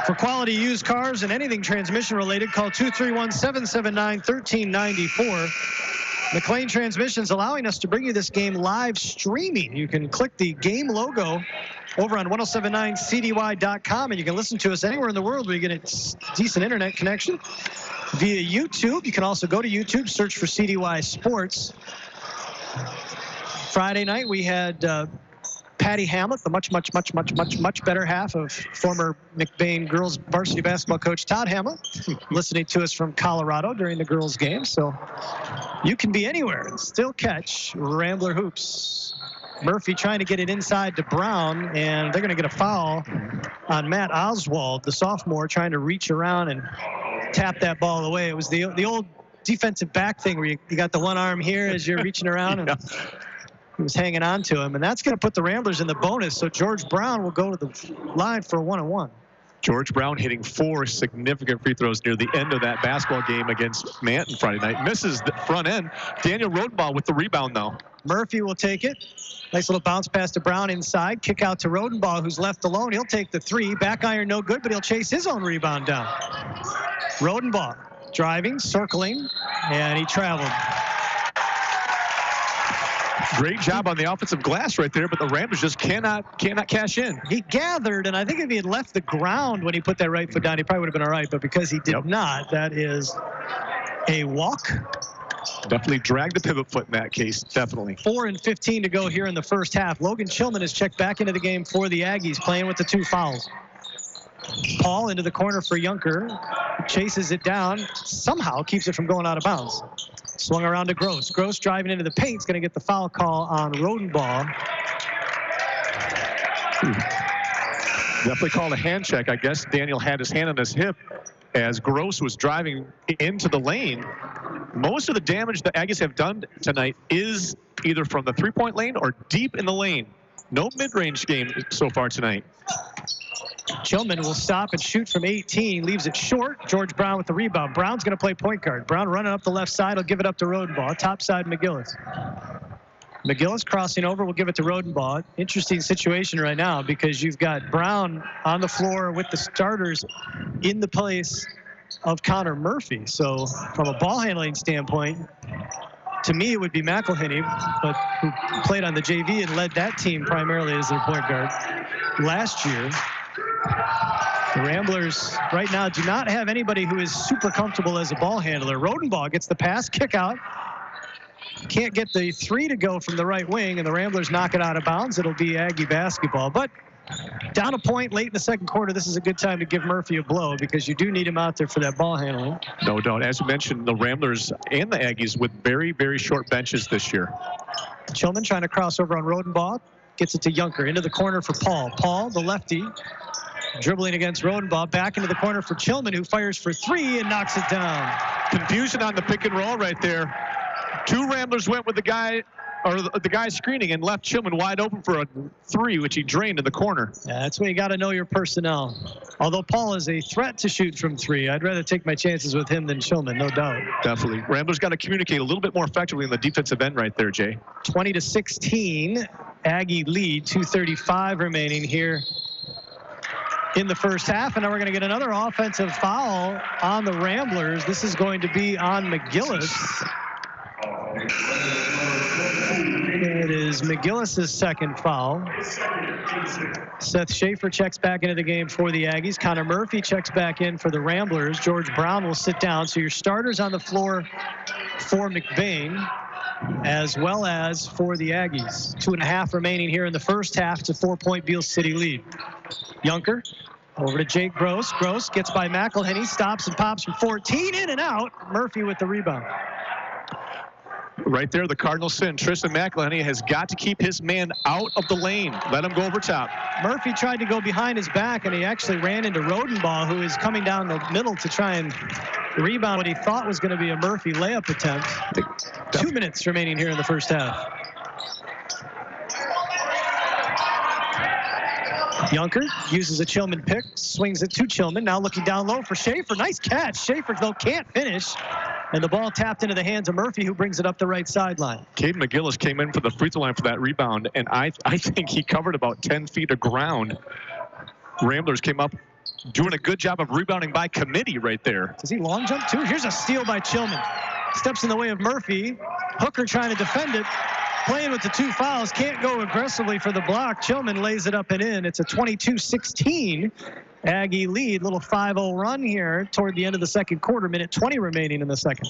for quality used cars and anything transmission related, call 231-779-1394. McLean Transmissions allowing us to bring you this game live streaming. You can click the game logo over on 107.9 Wcdy.com, and you can listen to us anywhere in the world where you get a decent internet connection. Via YouTube, you can also go to YouTube, search for CDY Sports. Friday night, we had Patty Hamlet, the much better half of former McBain girls varsity basketball coach Todd Hamlet, listening to us from Colorado during the girls game. So you can be anywhere and still catch Rambler hoops. Murphy trying to get it inside to Brown, and they're going to get a foul on Matt Oswald, the sophomore, trying to reach around and tap that ball away. It was the old defensive back thing where you got the one arm here as you're reaching around, and he was hanging on to him, and that's going to put the Ramblers in the bonus. So George Brown will go to the line for a 1-on-1. George Brown hitting 4 significant free throws near the end of that basketball game against Manton Friday night. Misses the front end. Daniel Rodenbaugh with the rebound, though. Murphy will take it. Nice little bounce pass to Brown inside. Kick out to Rodenbaugh, who's left alone. He'll take the 3. Back iron, no good, but he'll chase his own rebound down. Rodenbaugh driving, circling, and he traveled. Great job on the offensive glass right there, but the Ramblers just cannot cash in. He gathered, and I think if he had left the ground when he put that right foot down, he probably would have been all right, but because he did not, that is a walk. Definitely dragged the pivot foot in that case, definitely. 4:15 to go here in the first half. Logan Chillman is checked back into the game for the Aggies, playing with the 2 fouls. Paul into the corner for Junker, chases it down, somehow keeps it from going out of bounds. Swung around to Gross. Gross driving into the paint is going to get the foul call on Rodenbaugh. Definitely called a hand check. I guess Daniel had his hand on his hip as Gross was driving into the lane. Most of the damage the Aggies have done tonight is either from the three-point lane or deep in the lane. No mid-range game so far tonight. Chillman will stop and shoot from 18, leaves it short. George Brown with the rebound. Brown's going to play point guard. Brown running up the left side. He'll give it up to Rodenbaugh. Top side, McGillis. McGillis crossing over. Will give it to Rodenbaugh. Interesting situation right now because you've got Brown on the floor with the starters in the place of Connor Murphy. So from a ball handling standpoint, to me, it would be McElhinney, but who played on the JV and led that team primarily as their point guard last year. The Ramblers right now do not have anybody who is super comfortable as a ball handler. Rodenbaugh gets the pass, kick out. Can't get the 3 to go from the right wing, and the Ramblers knock it out of bounds. It'll be Aggie basketball. But down a point late in the second quarter, this is a good time to give Murphy a blow because you do need him out there for that ball handling. No doubt. As you mentioned, the Ramblers and the Aggies with very, very short benches this year. Chillman trying to cross over on Rodenbaugh. Gets it to Junker. Into the corner for Paul. Paul, the lefty, dribbling against Rodenbaugh. Back into the corner for Chillman, who fires for 3 and knocks it down. Confusion on the pick and roll right there. 2 Ramblers went with the guy, or the guy screening, and left Chillman wide open for a 3, which he drained in the corner. Yeah, that's where you got to know your personnel. Although Paul is a threat to shoot from 3, I'd rather take my chances with him than Chillman, no doubt. Definitely. Ramblers got to communicate a little bit more effectively in the defensive end right there, Jay. 20-16, Aggie lead, 2:35 remaining here in the first half, and now we're going to get another offensive foul on the Ramblers. This is going to be on McGillis. It is McGillis' second foul. Seth Schaefer checks back into the game for the Aggies. Connor Murphy checks back in for the Ramblers. George Brown will sit down. So your starters on the floor for McBain, as well as for the Aggies. 2.5 remaining here in the first half. It's a 4-point Beale City lead. Junker over to Jake Gross. Gross gets by McElhinney, stops and pops from 14, in and out. Murphy with the rebound. Right there, the Cardinal sin. Tristan McElhinney has got to keep his man out of the lane. Let him go over top. Murphy tried to go behind his back, and he actually ran into Rodenbaugh, who is coming down the middle to try and rebound what he thought was going to be a Murphy layup attempt. 2 minutes remaining here in the first half. Junker uses a Chillman pick, swings it to Chillman. Now looking down low for Schaefer. Nice catch. Schaefer, though, can't finish. And the ball tapped into the hands of Murphy, who brings it up the right sideline. Caden McGillis came in for the free throw line for that rebound, and I think he covered about 10 feet of ground. Ramblers came up doing a good job of rebounding by committee right there. Does he long jump too? Here's a steal by Chillman. Steps in the way of Murphy. Hooker trying to defend it. Playing with the 2 fouls. Can't go aggressively for the block. Chillman lays it up and in. It's a 22-16 Aggie lead. Little 5-0 run here toward the end of the second quarter. Minute 20 remaining in the second.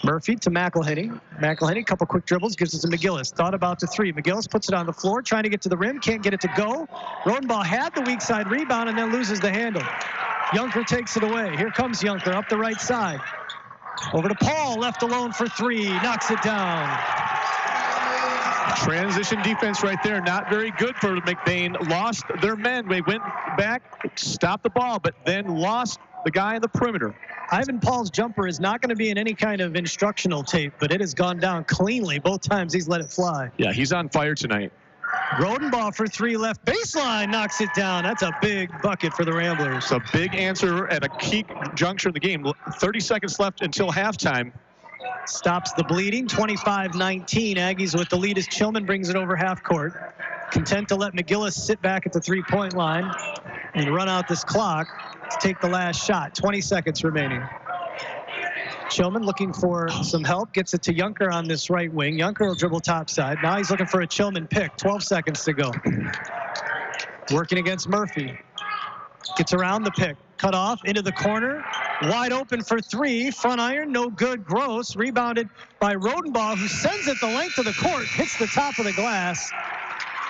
Murphy to McElhinney. McElhinney, couple quick dribbles, gives it to McGillis. Thought about the 3. McGillis puts it on the floor, trying to get to the rim. Can't get it to go. Rodenbaugh had the weak side rebound and then loses the handle. Junker takes it away. Here comes Junker up the right side. Over to Paul, left alone for 3, knocks it down. Transition defense right there, not very good for McBain. Lost their men. They went back, stopped the ball, but then lost the guy in the perimeter. Ivan Paul's jumper is not going to be in any kind of instructional tape, but it has gone down cleanly both times he's let it fly. Yeah, he's on fire tonight. Rodenbaugh for three, left baseline, knocks it down. That's a big bucket for the Ramblers. It's a big answer at a key juncture in the game. 30 seconds left until halftime. Stops the bleeding, 25-19. Aggies with the lead as Chillman brings it over half court. Content to let McGillis sit back at the three-point line and run out this clock to take the last shot. 20 seconds remaining. Chillman looking for some help, gets it to Junker on this right wing. Junker will dribble topside. Now he's looking for a Chillman pick. 12 seconds to go. Working against Murphy. Gets around the pick. Cut off into the corner. Wide open for three. Front iron, no good. Gross. Rebounded by Rodenbaugh, who sends it the length of the court. Hits the top of the glass.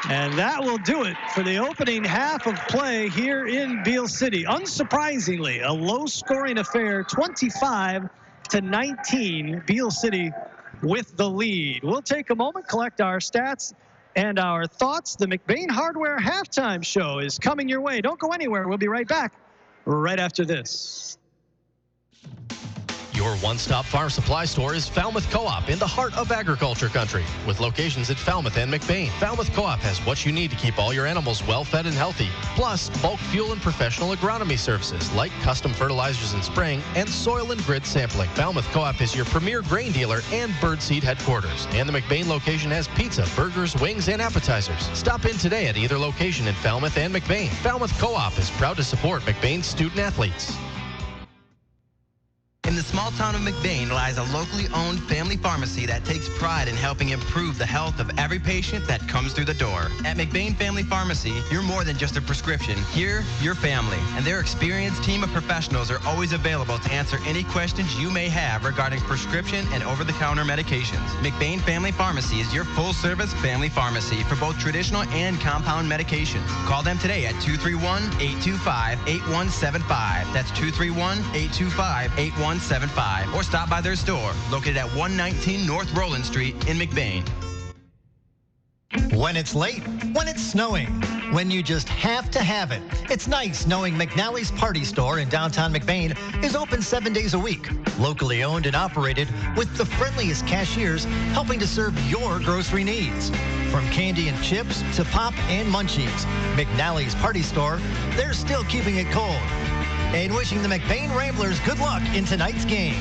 And that will do it for the opening half of play here in Beale City. Unsurprisingly, a low-scoring affair, 25-19. Beale City with the lead. We'll take a moment, collect our stats and our thoughts. The McBain Hardware halftime show is coming your way. Don't go anywhere. We'll be right back right after this. Your one-stop farm supply store is Falmouth Co-op in the heart of agriculture country. With locations at Falmouth and McBain, Falmouth Co-op has what you need to keep all your animals well-fed and healthy. Plus, bulk fuel and professional agronomy services like custom fertilizers and spraying and soil and grid sampling. Falmouth Co-op is your premier grain dealer and birdseed headquarters. And the McBain location has pizza, burgers, wings, and appetizers. Stop in today at either location in Falmouth and McBain. Falmouth Co-op is proud to support McBain student athletes. In the small town of McBain lies a locally owned family pharmacy that takes pride in helping improve the health of every patient that comes through the door. At McBain Family Pharmacy, you're more than just a prescription. Here, you're family, and their experienced team of professionals are always available to answer any questions you may have regarding prescription and over-the-counter medications. McBain Family Pharmacy is your full-service family pharmacy for both traditional and compound medications. Call them today at 231-825-8175. That's 231-825-8175. Or stop by their store located at 119 North Roland Street in McBain. When it's late, when it's snowing, when you just have to have it. It's nice knowing McNally's Party Store in downtown McBain is open 7 days a week. Locally owned and operated with the friendliest cashiers helping to serve your grocery needs. From candy and chips to pop and munchies, McNally's Party Store, they're still keeping it cold. And wishing the McBain Ramblers good luck in tonight's game.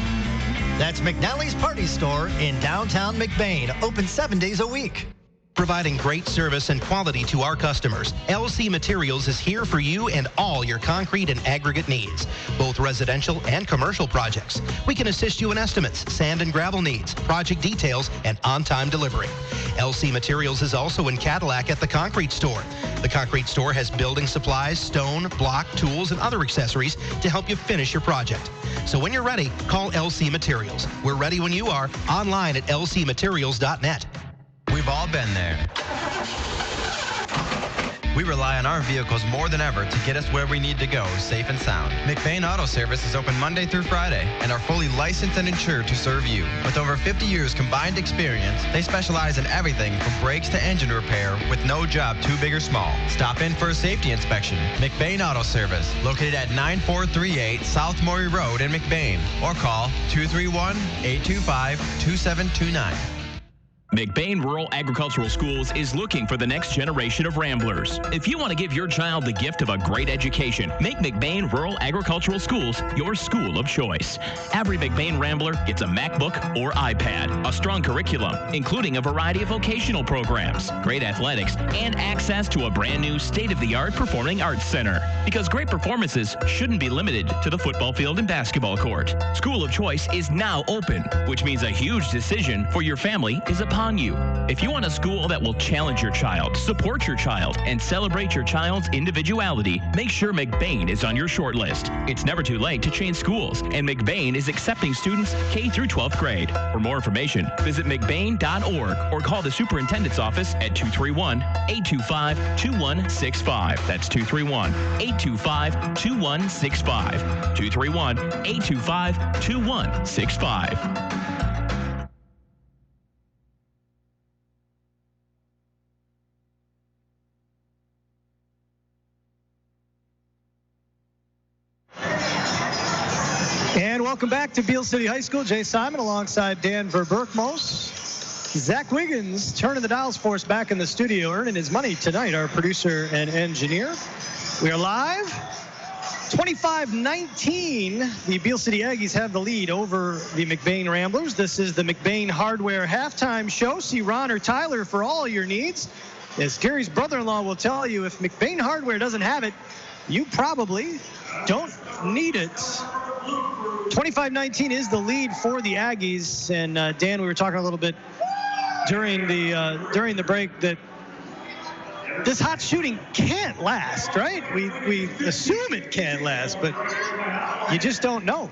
That's McNally's Party Store in downtown McBain, open 7 days a week. Providing great service and quality to our customers, LC Materials is here for you and all your concrete and aggregate needs, both residential and commercial projects. We can assist you in estimates, sand and gravel needs, project details, and on-time delivery. LC Materials is also in Cadillac at the Concrete Store. The Concrete Store has building supplies, stone, block, tools, and other accessories to help you finish your project. So when you're ready, call LC Materials. We're ready when you are, online at lcmaterials.net. We've all been there. We rely on our vehicles more than ever to get us where we need to go, safe and sound. McBain Auto Service is open Monday through Friday and are fully licensed and insured to serve you. With over 50 years combined experience, they specialize in everything from brakes to engine repair with no job too big or small. Stop in for a safety inspection. McBain Auto Service, located at 9438 South Maury Road in McBain, or call 231-825-2729. McBain Rural Agricultural Schools is looking for the next generation of Ramblers. If you want to give your child the gift of a great education, make McBain Rural Agricultural Schools your school of choice. Every McBain Rambler gets a MacBook or iPad, a strong curriculum, including a variety of vocational programs, great athletics, and access to a brand new state-of-the-art performing arts center. Because great performances shouldn't be limited to the football field and basketball court. School of Choice is now open, which means a huge decision for your family is upon you. If you want a school that will challenge your child, support your child, and celebrate your child's individuality, make sure McBain is on your short list. It's never too late to change schools, and McBain is accepting students K through 12th grade. For more information, visit mcbain.org or call the superintendent's office at 231-825-2165. That's 231-825-2165. 231-825-2165. welcome back to Beale City High School. Jay Simon alongside Dan Verberkmos. Zach Wiggins turning the dials for us back in the studio, earning his money tonight, our producer and engineer. We are live. 25-19. The Beale City Aggies have the lead over the McBain Ramblers. This is the McBain Hardware halftime show. See Ron or Tyler for all your needs. As Gary's brother-in-law will tell you, if McBain Hardware doesn't have it, you probably don't need it. 25-19 is the lead for the Aggies. And Dan, we were talking a little bit during the break that this hot shooting can't last, right? We assume it can't last, but you just don't know.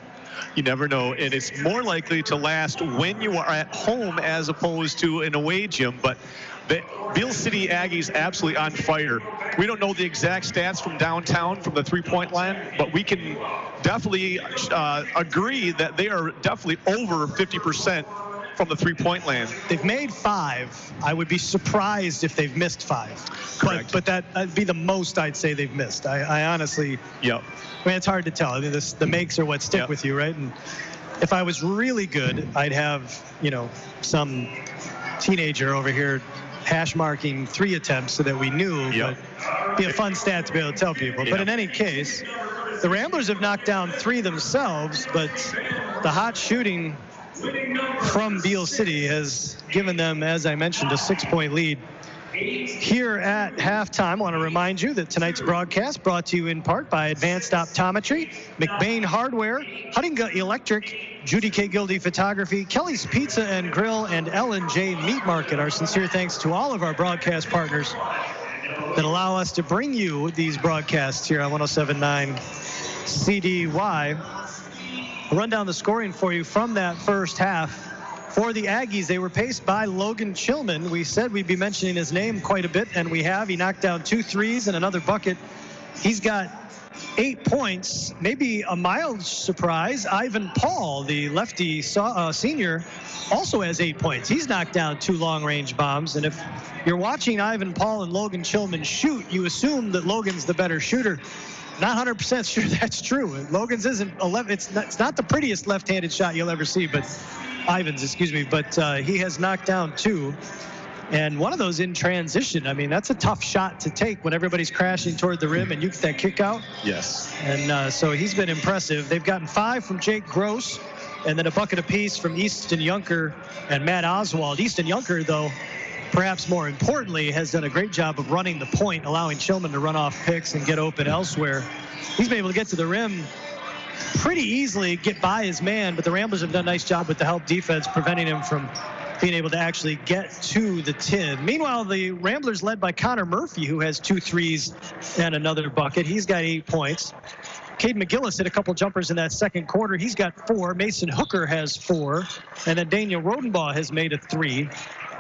You never know, and it's more likely to last when you are at home as opposed to an away gym. But the Beale City Aggies absolutely on fire. We don't know the exact stats from downtown from the three-point line, but we can definitely agree that they are definitely over 50% from the three-point land. They've made 5. I would be surprised if they've missed 5. Correct. But that'd be the most I'd say they've missed. I honestly. Yep. I mean, it's hard to tell. I mean, the makes are what stick with you, right? And if I was really good, I'd have, some teenager over here hash marking 3 attempts so that we knew. Yep. But it'd be a fun stat to be able to tell people. Yep. But in any case, the Ramblers have knocked down 3 themselves, but the hot shooting from Beale City has given them, as I mentioned, a 6-point lead. Here at halftime, I want to remind you that tonight's broadcast brought to you in part by Advanced Optometry, McBain Hardware, Huttinga Electric, Judy K. Gildy Photography, Kelly's Pizza and Grill, and Ellen J. Meat Market. Our sincere thanks to all of our broadcast partners that allow us to bring you these broadcasts here on 107.9 CDY. I'll run down the scoring for you from that first half. For the Aggies, they were paced by Logan Chillman. We said we'd be mentioning his name quite a bit, and we have. He knocked down 2 threes and another bucket. He's got 8 points. Maybe a mild surprise, Ivan Paul, the lefty senior, also has 8 points. He's knocked down 2 long-range bombs. And if you're watching Ivan Paul and Logan Chillman shoot, you assume that Logan's the better shooter. Not 100% sure that's true. Logan's isn't 11. It's not the prettiest left-handed shot you'll ever see, but Ivan's, but he has knocked down 2. And one of those in transition. I mean, that's a tough shot to take when everybody's crashing toward the rim and you get that kick out. Yes. And so he's been impressive. They've gotten 5 from Jake Gross and then a bucket apiece from Easton Junker and Matt Oswald. Easton Junker, though, perhaps more importantly, has done a great job of running the point, allowing Chillman to run off picks and get open elsewhere. He's been able to get to the rim pretty easily, get by his man, but the Ramblers have done a nice job with the help defense, preventing him from being able to actually get to the tin. Meanwhile, the Ramblers led by Connor Murphy, who has 2 threes and another bucket. He's got 8 points. Cade McGillis hit a couple jumpers in that second quarter. He's got 4. Mason Hooker has 4. And then Daniel Rodenbaugh has made a 3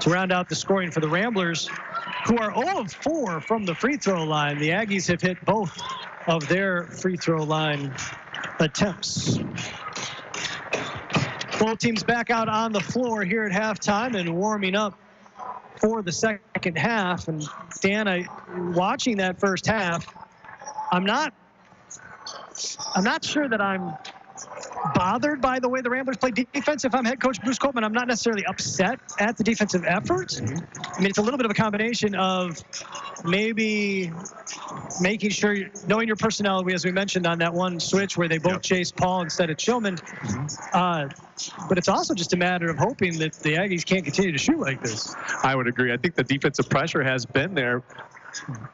to round out the scoring for the Ramblers, who are 0 of 4 from the free throw line. The Aggies have hit both of their free throw line attempts. Both teams back out on the floor here at halftime and warming up for the second half. And Dan, watching that first half, I'm not sure that I'm bothered by the way the Ramblers play defense. If I'm head coach Bruce Coltman, I'm not necessarily upset at the defensive effort. I mean, it's a little bit of a combination of maybe making sure, knowing your personnel, as we mentioned on that one switch where they both chased Paul instead of Chillman. But it's also just a matter of hoping that the Aggies can't continue to shoot like this. I would agree. I think the defensive pressure has been there.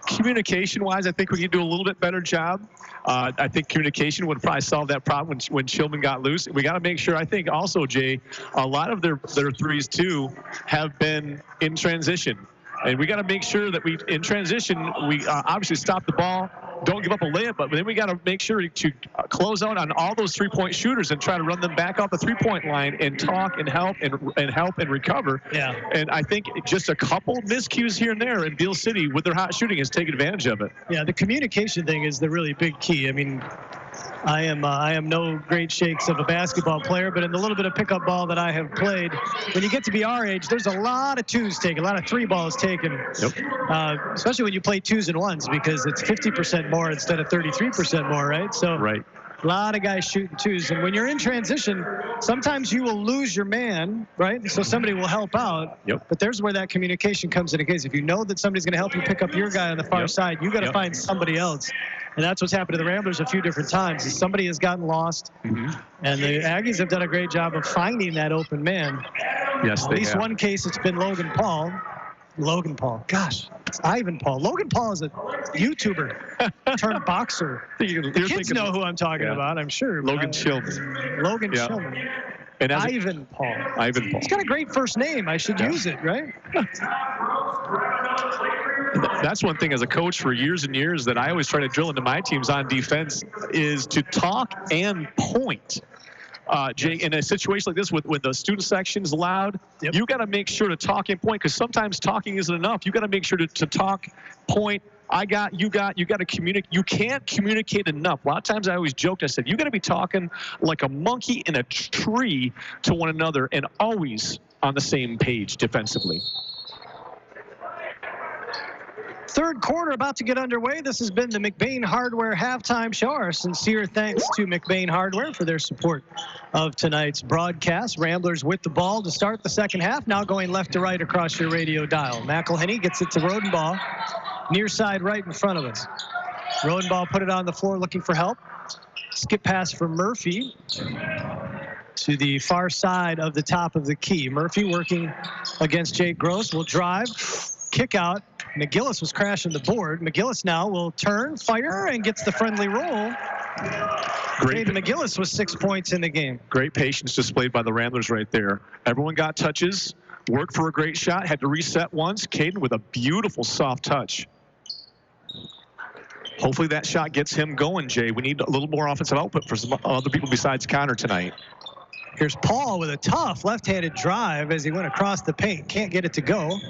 Communication-wise, I think we can do a little bit better job. I think communication would probably solve that problem when Chillman got loose. We got to make sure, I think also, Jay, a lot of their threes, too, have been in transition. And we got to make sure that in transition, we obviously stop the ball, don't give up a layup, but then we got to make sure to close out on all those three-point shooters and try to run them back off the three-point line and talk and help and recover. Yeah. And I think just a couple miscues here and there in Beale City with their hot shooting has taken advantage of it. Yeah, the communication thing is the really big key. I mean, I am no great shakes of a basketball player, but in the little bit of pickup ball that I have played, when you get to be our age, there's a lot of 2s taken, a lot of 3 balls taken. Yep. Especially when you play 2s and 1s, because it's 50% more instead of 33% more, right? So right. A lot of guys shooting twos. And when you're in transition, sometimes you will lose your man, right? So somebody will help out. Yep. But there's where that communication comes into case. If you know that somebody's going to help you pick up your guy on the far side, you got to find somebody else. And that's what's happened to the Ramblers a few different times. Is somebody has gotten lost. And the Aggies have done a great job of finding that open man. Yes, At least one case, it's been Logan Paul. Gosh, it's Ivan Paul. Logan Paul is a YouTuber turned boxer. Kids know who I'm talking about, I'm sure. Logan Chilman. Logan Chilman. And Ivan Paul. He's got a great first name. I should use it, right? That's one thing as a coach for years and years that I always try to drill into my teams on defense is to talk and point. Jay, in a situation like this, when the student section is loud, you got to make sure to talk and point, because sometimes talking isn't enough. You got to make sure to talk, point. You got to communicate. You can't communicate enough. A lot of times I always joked, I said, you got to be talking like a monkey in a tree to one another and always on the same page defensively. Third quarter about to get underway. This has been the McBain Hardware halftime show. Our sincere thanks to McBain Hardware for their support of tonight's broadcast. Ramblers with the ball to start the second half. Now going left to right across your radio dial. McElhenney gets it to Rodenbaugh. Near side right in front of us. Rodenbaugh put it on the floor looking for help. Skip pass for Murphy to the far side of the top of the key. Murphy working against Jake Gross. Will drive. Kick out. McGillis was crashing the board. McGillis now will turn, fire, and gets the friendly roll. Great. McGillis was 6 points in the game. Great patience displayed by the Ramblers right there. Everyone got touches, worked for a great shot, had to reset once. Caden with a beautiful soft touch. Hopefully that shot gets him going, Jay. We need a little more offensive output for some other people besides Connor tonight. Here's Paul with a tough left-handed drive as he went across the paint. Can't get it to go.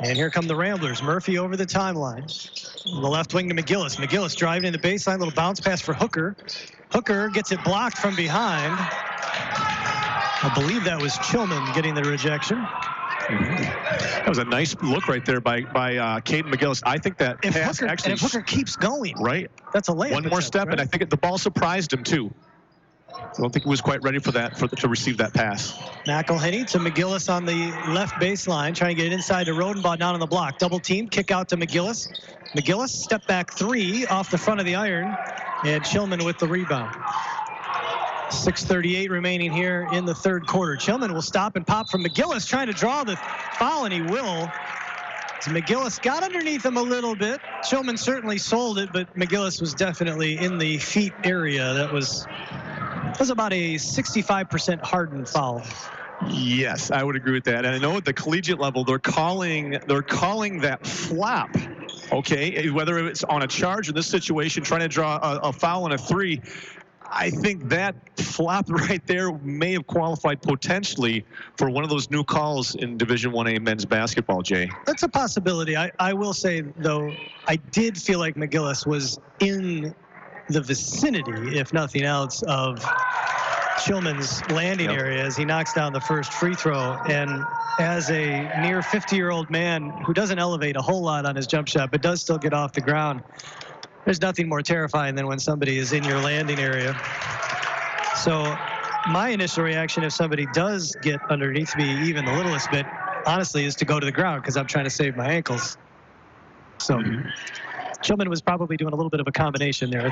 And here come the Ramblers. Murphy over the timeline. The left wing to McGillis. McGillis driving in the baseline. Little bounce pass for Hooker. Hooker gets it blocked from behind. I believe that was Chilman getting the rejection. That was a nice look right there by Caden McGillis. I think that if pass Hooker, actually... if Hooker keeps going, right? That's a layup. One more step, right? And I think the ball surprised him, too. I don't think he was quite ready for that, to receive that pass. McElhenney to McGillis on the left baseline, trying to get it inside to Rodenbaugh down on the block. Double team, kick out to McGillis. McGillis, step back three off the front of the iron, and Chilman with the rebound. 6:38 remaining here in the third quarter. Chilman will stop and pop from McGillis, trying to draw the foul, and he will. So McGillis got underneath him a little bit. Chilman certainly sold it, but McGillis was definitely in the feet area. That was about a 65% hardened foul. Yes, I would agree with that. And I know at the collegiate level, they're calling that flap. Okay, whether it's on a charge in this situation, trying to draw a foul on a three. I think that flap right there may have qualified potentially for one of those new calls in Division 1A men's basketball, Jay. That's a possibility. I will say, though, I did feel like McGillis was in the vicinity, if nothing else, of Chilman's landing area as he knocks down the first free throw. And as a near 50-year-old man who doesn't elevate a whole lot on his jump shot, but does still get off the ground, there's nothing more terrifying than when somebody is in your landing area. So my initial reaction, if somebody does get underneath me even the littlest bit, honestly, is to go to the ground because I'm trying to save my ankles. So Chilman was probably doing a little bit of a combination there.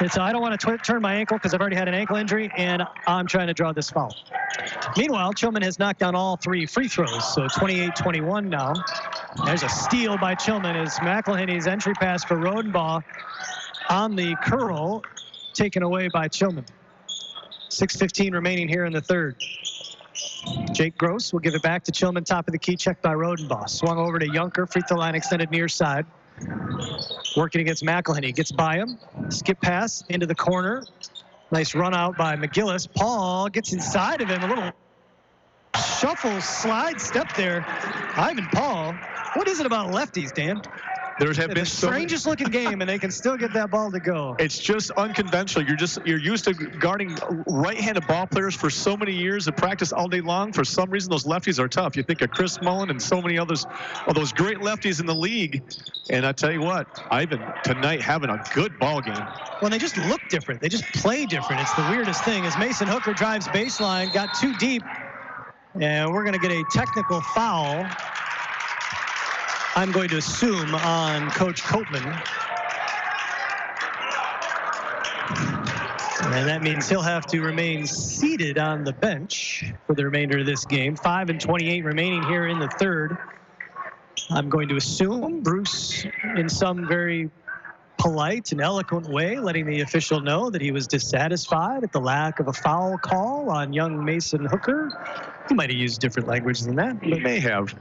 It's I don't want to turn my ankle because I've already had an ankle injury, and I'm trying to draw this foul. Meanwhile, Chilman has knocked down all three free throws, so 28-21 now. There's a steal by Chilman as McElhenney's entry pass for Rodenbaugh on the curl, taken away by Chilman. 6:15 remaining here in the third. Jake Gross will give it back to Chilman, top of the key, checked by Rodenbaugh. Swung over to Junker, free throw line extended near side. Working against McElhenney, gets by him. Skip pass into the corner. Nice run out by McGillis. Paul gets inside of him, a little shuffle slide step there. Ivan Paul. What is it about lefties, Dan? There have been the strangest looking game, and they can still get that ball to go. It's just unconventional. You're used to guarding right-handed ball players for so many years and practice all day long. For some reason, those lefties are tough. You think of Chris Mullen and so many others, of those great lefties in the league. And I tell you what, Ivan tonight having a good ball game. Well, they just look different. They just play different. It's the weirdest thing. As Mason Hooker drives baseline, got too deep, and we're going to get a technical foul. I'm going to assume on Coach Copeman. And that means he'll have to remain seated on the bench for the remainder of this game. 5:28 remaining here in the third. I'm going to assume Bruce, in some very polite and eloquent way, letting the official know that he was dissatisfied at the lack of a foul call on young Mason Hooker. He might have used different language than that. He may have.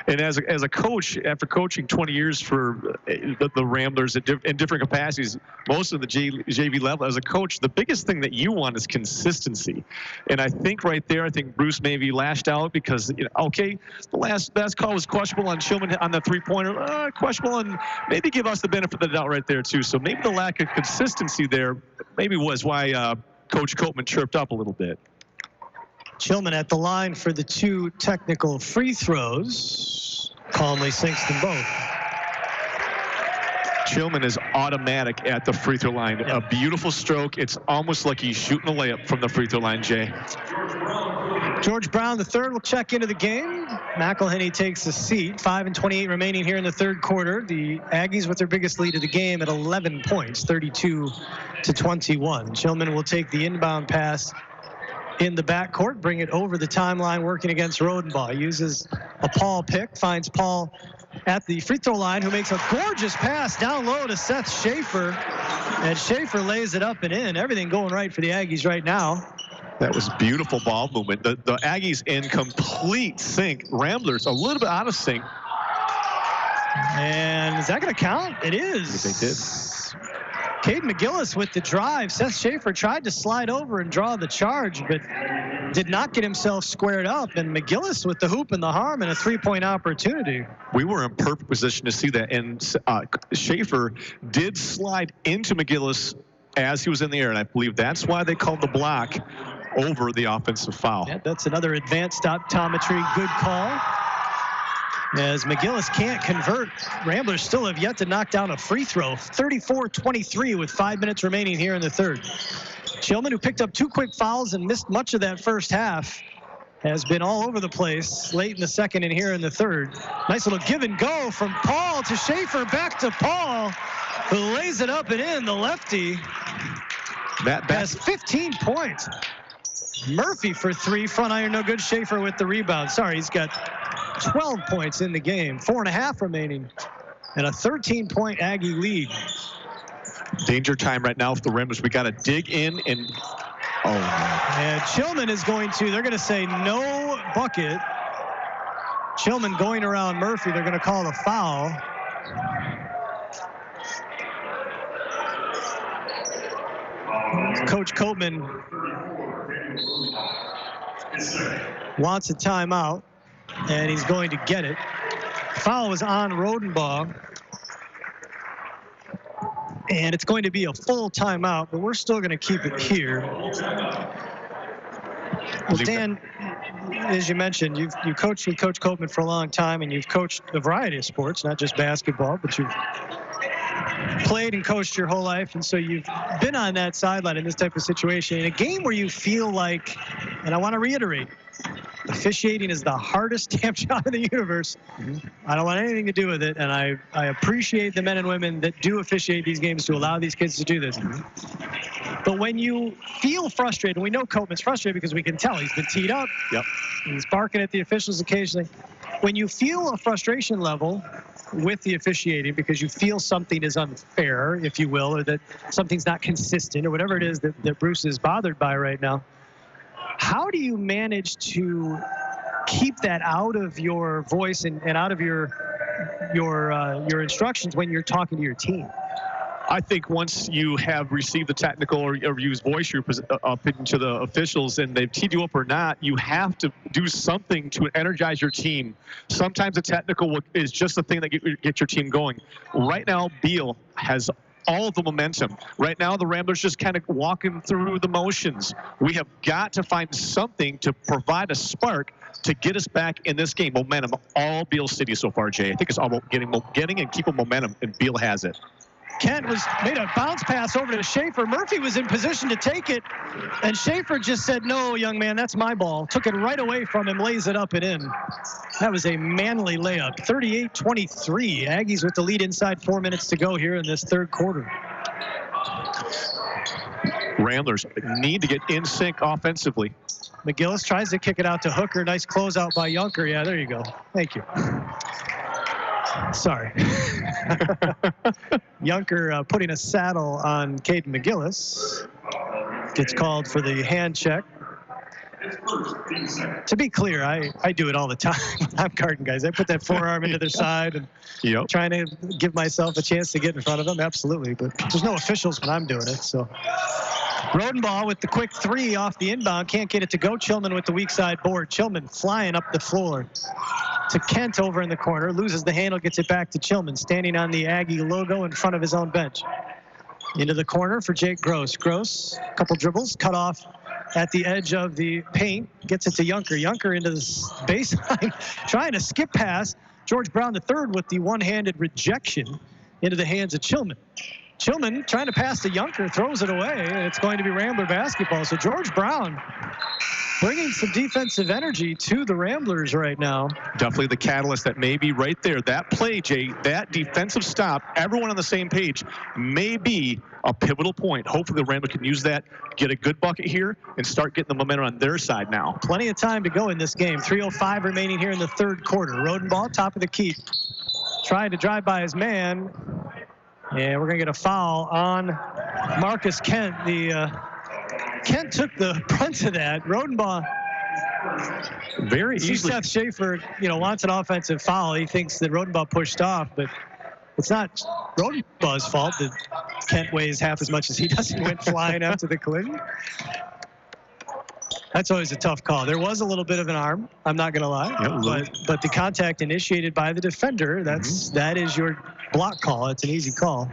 And as a coach, after coaching 20 years for the Ramblers in different capacities, most of the JV level, as a coach, the biggest thing that you want is consistency. And I think right there, I think Bruce maybe lashed out because, okay, the last call was questionable on Shillman on the three-pointer, questionable, and maybe give us the benefit of the doubt right there too. So maybe the lack of consistency there maybe was why Coach Copeman chirped up a little bit. Chillman at the line for the two technical free throws. Calmly sinks them both. Chillman is automatic at the free throw line. Yep. A beautiful stroke. It's almost like he's shooting a layup from the free throw line, Jay. George Brown, the third, will check into the game. McElhenney takes a seat. 5:28 remaining here in the third quarter. The Aggies with their biggest lead of the game at 11 points, 32-21. Chillman will take the inbound pass in the backcourt, bring it over the timeline, working against Rodenbaugh. Uses a Paul pick, finds Paul at the free throw line, who makes a gorgeous pass down low to Seth Schaefer. And Schaefer lays it up and in. Everything going right for the Aggies right now. That was beautiful ball movement. The Aggies in complete sync. Ramblers a little bit out of sync. And is that going to count? It is. They did. Caden McGillis with the drive. Seth Schaefer tried to slide over and draw the charge, but did not get himself squared up. And McGillis with the hoop and the harm and a three-point opportunity. We were in perfect position to see that. And Schaefer did slide into McGillis as he was in the air. And I believe that's why they called the block over the offensive foul. Yeah, that's another advanced optometry. Good call. As McGillis can't convert, Ramblers still have yet to knock down a free throw. 34-23 with 5 minutes remaining here in the third. Chillman, who picked up 2 quick fouls and missed much of that first half, has been all over the place late in the second and here in the third. Nice little give and go from Paul to Schaefer, back to Paul, who lays it up and in. The lefty has 15 points. Murphy for 3, front iron no good. Schaefer with the rebound. Sorry, he's got 12 points in the game, 4.5 remaining, and a 13-point Aggie lead. Danger time right now for the Ramblers. We got to dig in and And Chillman is going to, they're going to say no bucket. Chillman going around Murphy. They're going to call the foul. Coach Copeman wants a timeout, and he's going to get it. Foul was on Rodenbaugh, and it's going to be a full timeout, but we're still going to keep it here. Well, Dan, as you mentioned, you've coached with Coach Copeman for a long time, and you've coached a variety of sports, not just basketball, but you've played and coached your whole life, and so you've been on that sideline in this type of situation. In a game where you feel like, and I want to reiterate, officiating is the hardest damn job in the universe. I don't want anything to do with it, and I appreciate the men and women that do officiate these games to allow these kids to do this. But when you feel frustrated, and we know Copeman's frustrated because we can tell he's been teed up. Yep. He's barking at the officials occasionally. When you feel a frustration level with the officiating because you feel something is unfair, if you will, or that something's not consistent, or whatever it is that Bruce is bothered by right now, how do you manage to keep that out of your voice and out of your instructions when you're talking to your team? I think once you have received the technical or used voice up into the officials and they've teed you up or not, you have to do something to energize your team. Sometimes a technical is just the thing that gets your team going. Right now, Beal has all of the momentum. Right now, the Ramblers just kind of walking through the motions. We have got to find something to provide a spark to get us back in this game. Momentum, all Beal City so far, Jay. I think it's all about getting and keeping momentum, and Beal has it. Kent made a bounce pass over to Schaefer. Murphy was in position to take it, and Schaefer just said, "No, young man, that's my ball." Took it right away from him, lays it up and in. That was a manly layup. 38-23. Aggies with the lead inside 4 minutes to go here in this third quarter. Ramblers need to get in sync offensively. McGillis tries to kick it out to Hooker. Nice closeout by Junker. Yeah, there you go. Thank you. Sorry. Junker putting a saddle on Caden McGillis. Gets called for the hand check. To be clear, I do it all the time. I'm guarding guys. I put that forearm into their side and trying to give myself a chance to get in front of them. Absolutely. But there's no officials when I'm doing it. So Rodenbaugh with the quick three off the inbound. Can't get it to go. Chillman with the weak side board. Chillman flying up the floor to Kent over in the corner. Loses the handle, gets it back to Chillman, standing on the Aggie logo in front of his own bench. Into the corner for Jake Gross. Gross, a couple dribbles, cut off at the edge of the paint. Gets it to Junker. Junker into the baseline, trying to skip pass. George Brown III with the one-handed rejection into the hands of Chillman. Chillman trying to pass to Junker, throws it away, and it's going to be Rambler basketball. So George Brown bringing some defensive energy to the Ramblers right now. Definitely the catalyst that may be right there. That play, Jay, that defensive stop, everyone on the same page, may be a pivotal point. Hopefully the Ramblers can use that, get a good bucket here, and start getting the momentum on their side now. Plenty of time to go in this game. 3:05 remaining here in the third quarter. Rodenbaugh, top of the key. Trying to drive by his man. And we're going to get a foul on Marcus Kent. Kent took the brunt of that. Rodenbaugh very easily. Seth Schaefer, wants an offensive foul. He thinks that Rodenbaugh pushed off, but it's not Rodenbaugh's fault that Kent weighs half as much as he does and went flying after the collision. That's always a tough call. There was a little bit of an arm, I'm not going to lie, but the contact initiated by the defender, that is your block call. It's an easy call.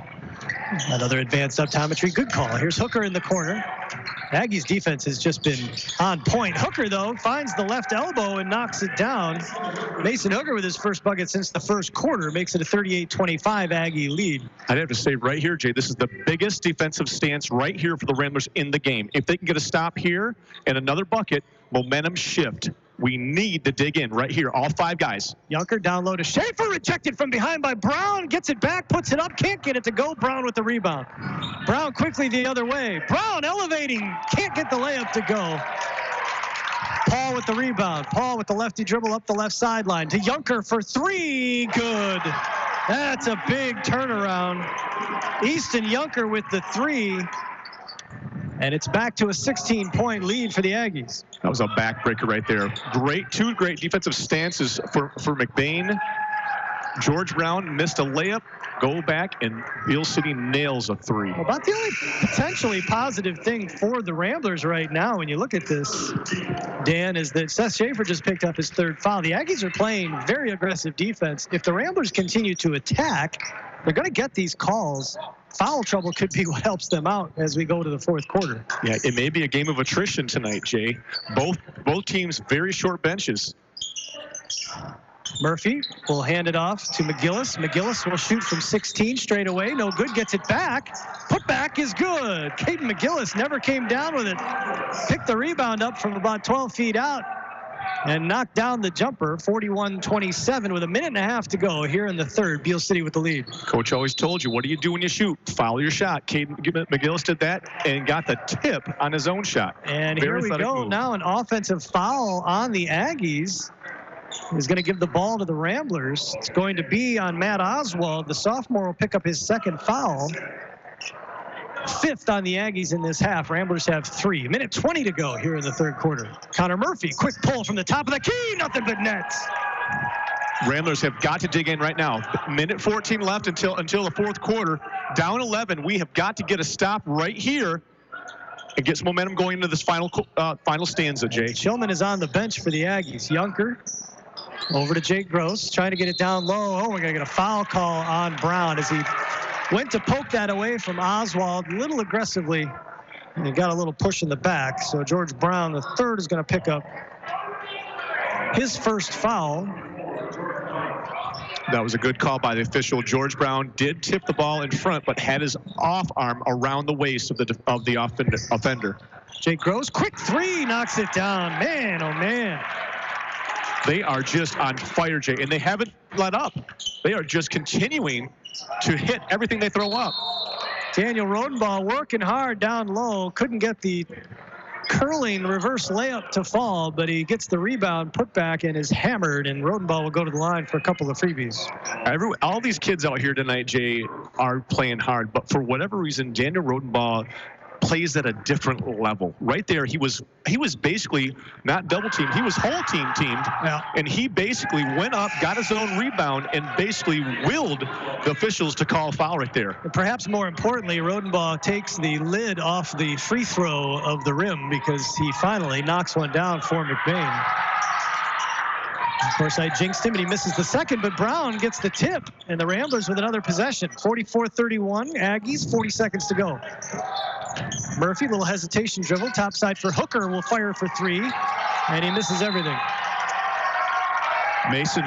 Another advanced optometry, good call. Here's Hooker in the corner. Aggies defense has just been on point. Hooker, though, finds the left elbow and knocks it down. Mason Hooker with his first bucket since the first quarter makes it a 38-25 Aggie lead. I'd have to say right here, Jay, this is the biggest defensive stance right here for the Ramblers in the game. If they can get a stop here and another bucket, momentum shift. We need to dig in right here, all five guys. Junker down low to Schaefer, rejected from behind by Brown, gets it back, puts it up, can't get it to go. Brown with the rebound. Brown quickly the other way. Brown elevating, can't get the layup to go. Paul with the rebound. Paul with the lefty dribble up the left sideline to Junker for three. Good. That's a big turnaround. Easton Junker with the three. And it's back to a 16-point lead for the Aggies. That was a backbreaker right there. Two great defensive stances for McBain. George Brown missed a layup. Go back, and Beal City nails a three. Well, about the only potentially positive thing for the Ramblers right now, when you look at this, Dan, is that Seth Schaefer just picked up his third foul. The Aggies are playing very aggressive defense. If the Ramblers continue to attack, they're going to get these calls. Foul trouble could be what helps them out as we go to the fourth quarter. Yeah, it may be a game of attrition tonight, Jay. Both teams very short benches. Murphy will hand it off to McGillis. McGillis will shoot from 16 straight away. No good, gets it back. Put back is good. Caden McGillis never came down with it. Picked the rebound up from about 12 feet out and knocked down the jumper. 41-27 with a minute and a half to go here in the third. Beal City with the lead. Coach always told you, what do you do when you shoot? Follow your shot. Caden McGillis did that and got the tip on his own shot. And here we go. Move. Now an offensive foul on the Aggies is going to give the ball to the Ramblers. It's going to be on Matt Oswald. The sophomore will pick up his second foul. Fifth on the Aggies in this half. Ramblers have three. Minute 20 to go here in the third quarter. Connor Murphy, quick pull from the top of the key. Nothing but nets. Ramblers have got to dig in right now. Minute 14 left until the fourth quarter. down 11. We have got to get a stop right here and get some momentum going into this final stanza, Jay. Chillman is on the bench for the Aggies. Yunker over to Jake Gross, trying to get it down low. Oh, we're going to get a foul call on Brown as he went to poke that away from Oswald a little aggressively. And he got a little push in the back. So George Brown, the third, is going to pick up his first foul. That was a good call by the official. George Brown did tip the ball in front, but had his off arm around the waist of the offender. Jake Gross, quick three, knocks it down. Man, oh man. They are just on fire, Jay, and they haven't let up. They are just continuing to hit everything they throw up. Daniel Rodenbaugh working hard down low, couldn't get the curling reverse layup to fall, but he gets the rebound, put back, and is hammered, and Rodenbaugh will go to the line for a couple of freebies. All these kids out here tonight, Jay, are playing hard, but for whatever reason, Daniel Rodenbaugh plays at a different level. Right there, he was basically not double teamed, he was whole teamed, yeah. And he basically went up, got his own rebound, and basically willed the officials to call a foul right there. And perhaps more importantly, Rodenbaugh takes the lid off the free throw of the rim because he finally knocks one down for McBain. Of course, I jinxed him, and he misses the second, but Brown gets the tip, and the Ramblers with another possession. 44-31, Aggies, 40 seconds to go. Murphy, little hesitation dribble, topside for Hooker, will fire for three, and he misses everything. Mason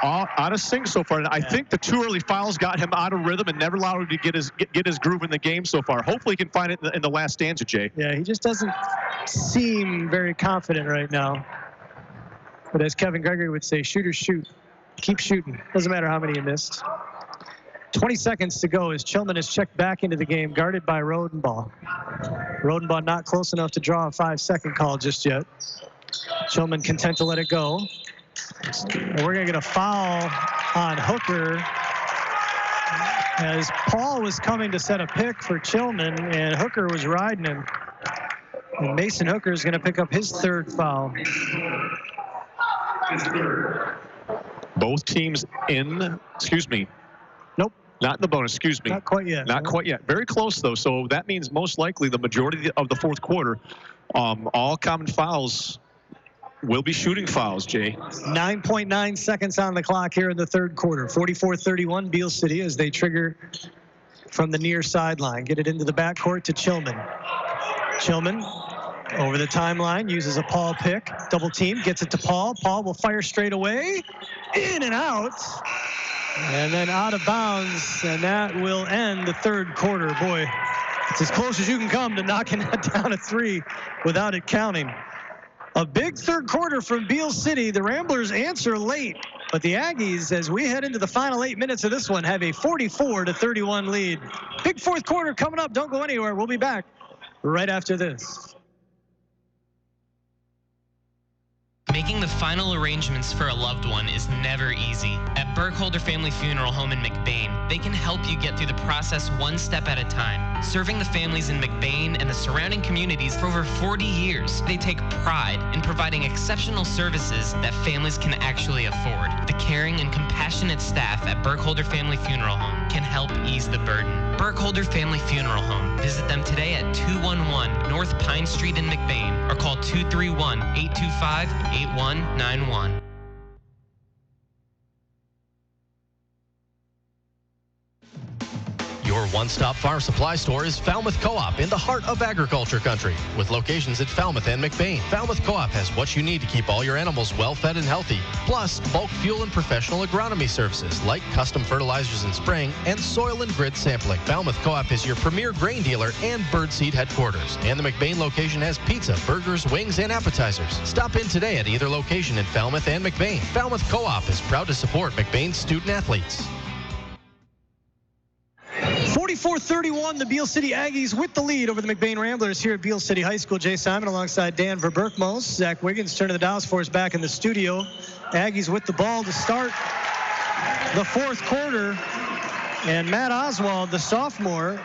out of sync so far. I think the too early fouls got him out of rhythm and never allowed him to get his groove in the game so far. Hopefully he can find it in the last stanza, Jay. Yeah, he just doesn't seem very confident right now. But as Kevin Gregory would say, shooters shoot. Keep shooting. Doesn't matter how many you missed. 20 seconds to go as Chillman is checked back into the game, guarded by Rodenbaugh. Rodenbaugh not close enough to draw a 5-second call just yet. Chillman content to let it go. And we're going to get a foul on Hooker as Paul was coming to set a pick for Chillman, and Hooker was riding him. And Mason Hooker is going to pick up his third foul. Both teams Nope. Not in the bonus, excuse me. Not quite yet. Not quite yet. Very close, though. So that means most likely the majority of the fourth quarter, all common fouls will be shooting fouls, Jay. 9.9 seconds on the clock here in the third quarter. 44-31, Beale City as they trigger from the near sideline. Get it into the backcourt to Chillman. Chillman over the timeline, uses a Paul pick. Double team, gets it to Paul. Paul will fire straight away. In and out. And then out of bounds, and that will end the third quarter. Boy, it's as close as you can come to knocking that down a three without it counting. A big third quarter from Beale City. The Ramblers answer late, but the Aggies, as we head into the final 8 minutes of this one, have a 44-31 lead. Big fourth quarter coming up. Don't go anywhere. We'll be back right after this. Making the final arrangements for a loved one is never easy. At Burkholder Family Funeral Home in McBain, they can help you get through the process one step at a time. Serving the families in McBain and the surrounding communities for over 40 years, they take pride in providing exceptional services that families can actually afford. The caring and compassionate staff at Burkholder Family Funeral Home can help ease the burden. Burkholder Family Funeral Home. Visit them today at 211 North Pine Street in McBain or call 231-825-8191. Your one-stop farm supply store is Falmouth Co-op in the heart of agriculture country. With locations at Falmouth and McBain, Falmouth Co-op has what you need to keep all your animals well-fed and healthy. Plus, bulk fuel and professional agronomy services like custom fertilizers and spraying and soil and grid sampling. Falmouth Co-op is your premier grain dealer and birdseed headquarters. And the McBain location has pizza, burgers, wings, and appetizers. Stop in today at either location in Falmouth and McBain. Falmouth Co-op is proud to support McBain's student athletes. 44-31, the Beale City Aggies with the lead over the McBain Ramblers here at Beale City High School. Jay Simon alongside Dan Verberkmos. Zach Wiggins turning the dials for us back in the studio. Aggies with the ball to start the fourth quarter. And Matt Oswald, the sophomore,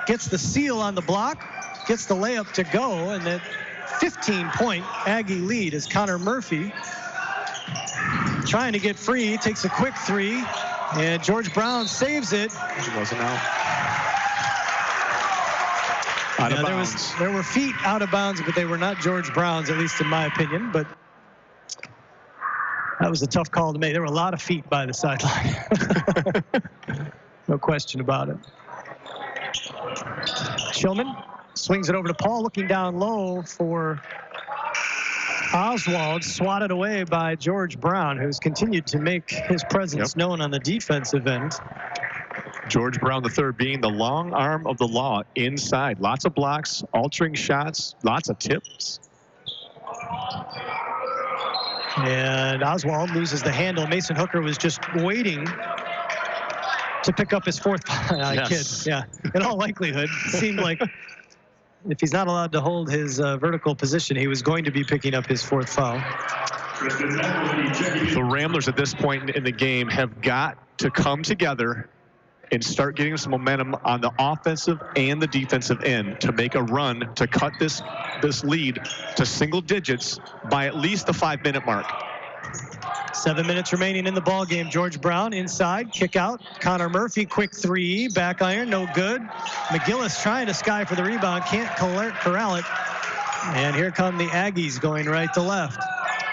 gets the seal on the block, gets the layup to go, and that 15-point Aggie lead as Connor Murphy trying to get free, takes a quick three, And George Brown saves it. He wasn't out. Out of bounds. There were feet out of bounds, but they were not George Brown's, at least in my opinion. But that was a tough call to make. There were a lot of feet by the sideline. No question about it. Shillman swings it over to Paul, looking down low for Oswald, swatted away by George Brown, who's continued to make his presence known on the defensive end. George Brown III being the long arm of the law inside. Lots of blocks, altering shots, lots of tips. And Oswald loses the handle. Mason Hooker was just waiting to pick up his fourth. Yes. Yeah, in all likelihood, it seemed like if he's not allowed to hold his vertical position, he was going to be picking up his fourth foul. The Ramblers at this point in the game have got to come together and start getting some momentum on the offensive and the defensive end to make a run to cut this lead to single digits by at least the 5-minute mark. 7 minutes remaining in the ball game. George Brown inside, kick out. Connor Murphy, quick three, back iron, no good. McGillis trying to sky for the rebound, can't corral it. And here come the Aggies going right to left.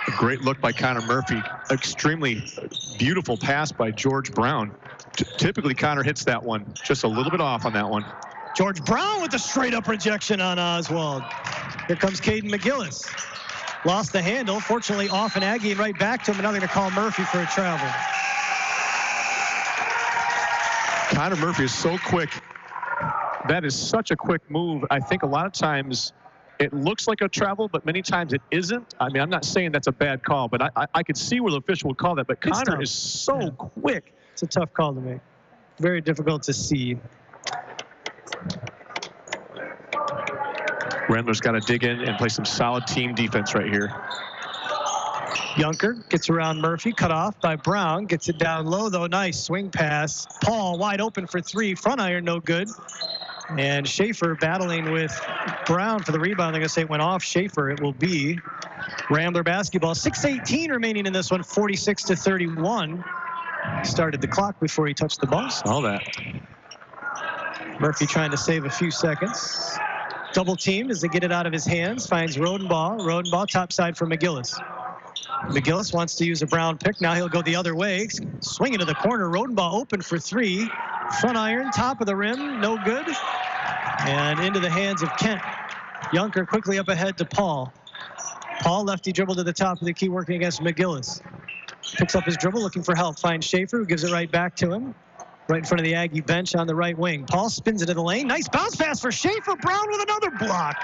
A great look by Connor Murphy. Extremely beautiful pass by George Brown. Typically, Connor hits that one just a little bit off on that one. George Brown with a straight-up rejection on Oswald. Here comes Caden McGillis. Lost the handle. Fortunately, off an Aggie and right back to him. And now they're going to call Murphy for a travel. Connor Murphy is so quick. That is such a quick move. I think a lot of times it looks like a travel, but many times it isn't. I mean, I'm not saying that's a bad call, but I could see where the official would call that. But Connor is so quick. It's a tough call to make. Very difficult to see. Ramblers got to dig in and play some solid team defense right here. Junker gets around Murphy, cut off by Brown, gets it down low though. Nice swing pass. Paul wide open for three, front iron, no good. And Schaefer battling with Brown for the rebound. They're going to say it went off Schaefer. It will be Rambler basketball. 6:18 remaining in this one, 46-31. Started the clock before he touched the ball. Saw that. Murphy trying to save a few seconds. Double teamed as they get it out of his hands. Finds Rodenbaugh. Rodenbaugh top side for McGillis. McGillis wants to use a Brown pick. Now he'll go the other way. Swing into the corner. Rodenbaugh open for three. Front iron, top of the rim, no good. And into the hands of Kent. Junker quickly up ahead to Paul. Paul lefty dribble to the top of the key, working against McGillis. Picks up his dribble, looking for help. Finds Schaefer, who gives it right back to him. Right in front of the Aggie bench on the right wing. Paul spins into the lane. Nice bounce pass for Schaefer. Brown with another block.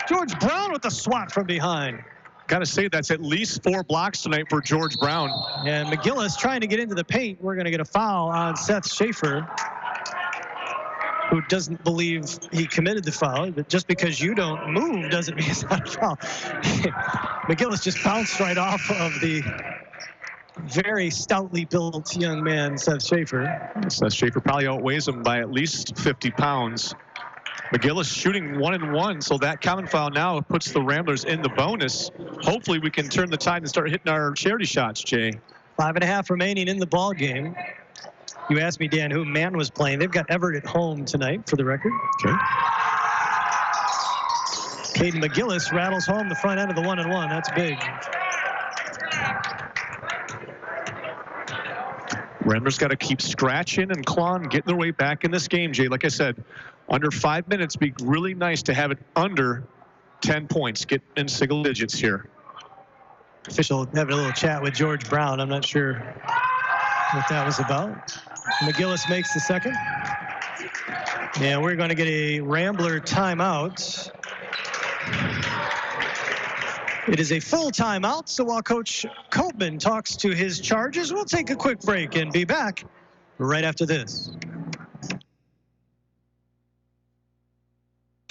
George Brown with the swat from behind. Got to say, that's at least 4 blocks tonight for George Brown. And McGillis trying to get into the paint. We're going to get a foul on Seth Schaefer, who doesn't believe he committed the foul. But just because you don't move doesn't mean it's not a foul. McGillis just bounced right off of the very stoutly built young man, Seth Schaefer. Seth Schaefer probably outweighs him by at least 50 pounds. McGillis shooting 1-1, so that common foul now puts the Ramblers in the bonus. Hopefully we can turn the tide and start hitting our charity shots, Jay. 5.5 remaining in the ball game. You asked me, Dan, who Manton was playing. They've got Everett at home tonight, for the record. Okay. Caden McGillis rattles home the front end of the 1-1. That's big. Ramblers got to keep scratching and clawing, getting their way back in this game, Jay. Like I said, under 5 minutes, be really nice to have it under 10 points. Get in single digits here. Official having a little chat with George Brown. I'm not sure what that was about. McGillis makes the second. And we're going to get a Rambler timeout. It is a full timeout, so while Coach Copeman talks to his Chargers, we'll take a quick break and be back right after this.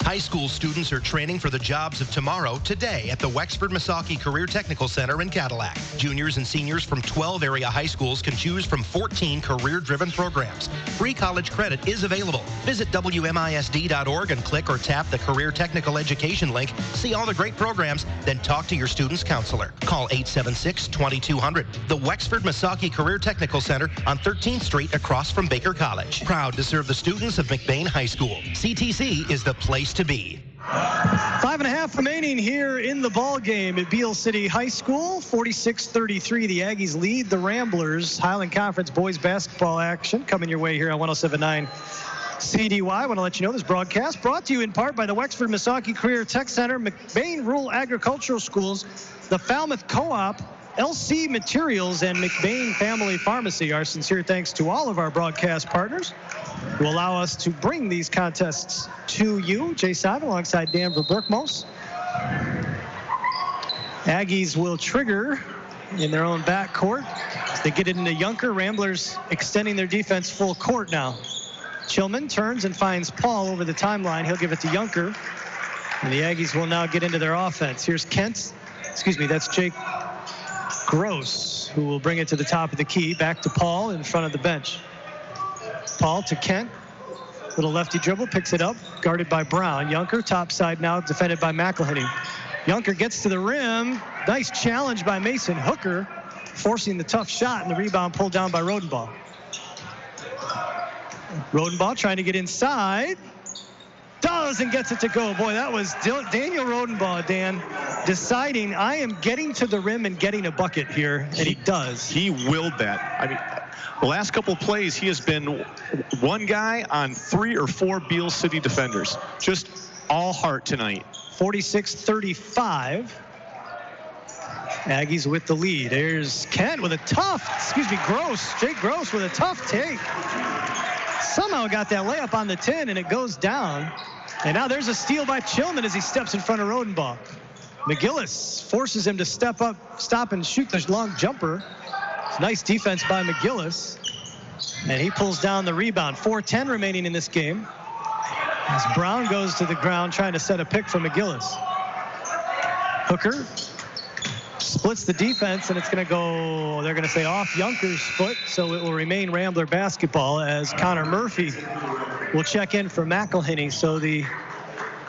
High school students are training for the jobs of tomorrow today at the Wexford-Missaukee Career Technical Center in Cadillac. Juniors and seniors from 12 area high schools can choose from 14 career-driven programs. Free college credit is available. Visit WMISD.org and click or tap the Career Technical Education link. See all the great programs, then talk to your student's counselor. Call 876-2200. The Wexford-Missaukee Career Technical Center on 13th Street across from Baker College. Proud to serve the students of McBain High School. CTC is the place to be. 5.5 remaining here in the ball game at Beale City High School. 46-33. The Aggies lead the Ramblers. Highland Conference boys basketball action coming your way here on 107.9 CDY. I want to let you know this broadcast brought to you in part by the Wexford-Missaukee Career Tech Center, McBain Rural Agricultural Schools, the Falmouth Co-op, LC Materials, and McBain Family Pharmacy. Our sincere thanks to all of our broadcast partners who allow us to bring these contests to you. Jay Simon alongside Dan Verberkmos. Aggies will trigger in their own backcourt as they get it into Yunker. Ramblers extending their defense full court now. Chillman turns and finds Paul over the timeline. He'll give it to Yunker. And the Aggies will now get into their offense. Here's that's Jake Gross, who will bring it to the top of the key. Back to Paul in front of the bench. Paul to Kent. Little lefty dribble, picks it up, guarded by Brown. Yunker, top side now, defended by McElhenney. Yunker gets to the rim. Nice challenge by Mason Hooker, forcing the tough shot, and the rebound pulled down by Rodenbaugh. Rodenbaugh trying to get inside. Does and gets it to go. Boy, that was Daniel Rodenbaugh, Dan, deciding I am getting to the rim and getting a bucket here, and he does. He willed that. I mean, the last couple of plays, he has been one guy on 3 or 4 Beale City defenders. Just all heart tonight. 46-35. Aggies with the lead. There's Kent with a Jake Gross with a tough take. Somehow got that layup on the 10, and it goes down. And now there's a steal by Chillman as he steps in front of Rodenbaugh. McGillis forces him to step up, stop, and shoot the long jumper. Nice defense by McGillis. And he pulls down the rebound. 4:10 remaining in this game as Brown goes to the ground trying to set a pick for McGillis. Hooker splits the defense, and it's going to go, they're going to say off Yunker's foot, so it will remain Rambler basketball as Connor Murphy will check in for McElhenney. So the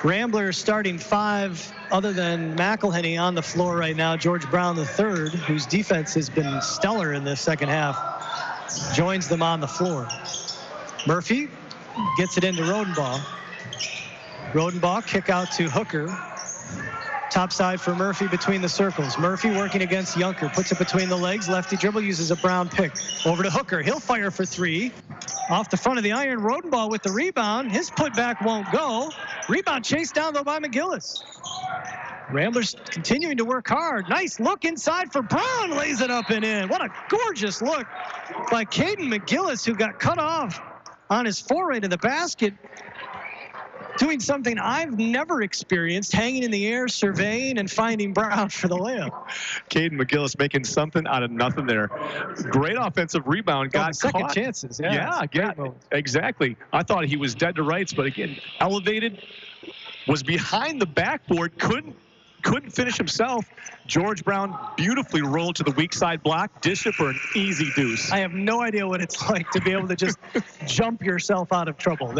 Ramblers starting 5 other than McElhenney on the floor right now. George Brown III, whose defense has been stellar in the second half, joins them on the floor. Murphy gets it into Rodenbaugh. Rodenbaugh kick out to Hooker. Top side for Murphy between the circles. Murphy working against Yunker. Puts it between the legs. Lefty dribble, uses a Brown pick. Over to Hooker. He'll fire for 3. Off the front of the iron. Rodenbaugh with the rebound. His putback won't go. Rebound chased down, though, by McGillis. Ramblers continuing to work hard. Nice look inside for Brown. Lays it up and in. What a gorgeous look by Caden McGillis, who got cut off on his foray to the basket. Doing something I've never experienced, hanging in the air, surveying, and finding Brown for the layup. Caden McGillis making something out of nothing there. Great offensive rebound. Got second chances. Yeah, exactly. I thought he was dead to rights, but again, elevated, was behind the backboard, couldn't finish himself. George Brown beautifully rolled to the weak side block, dish it for an easy deuce. I have no idea what it's like to be able to just jump yourself out of trouble.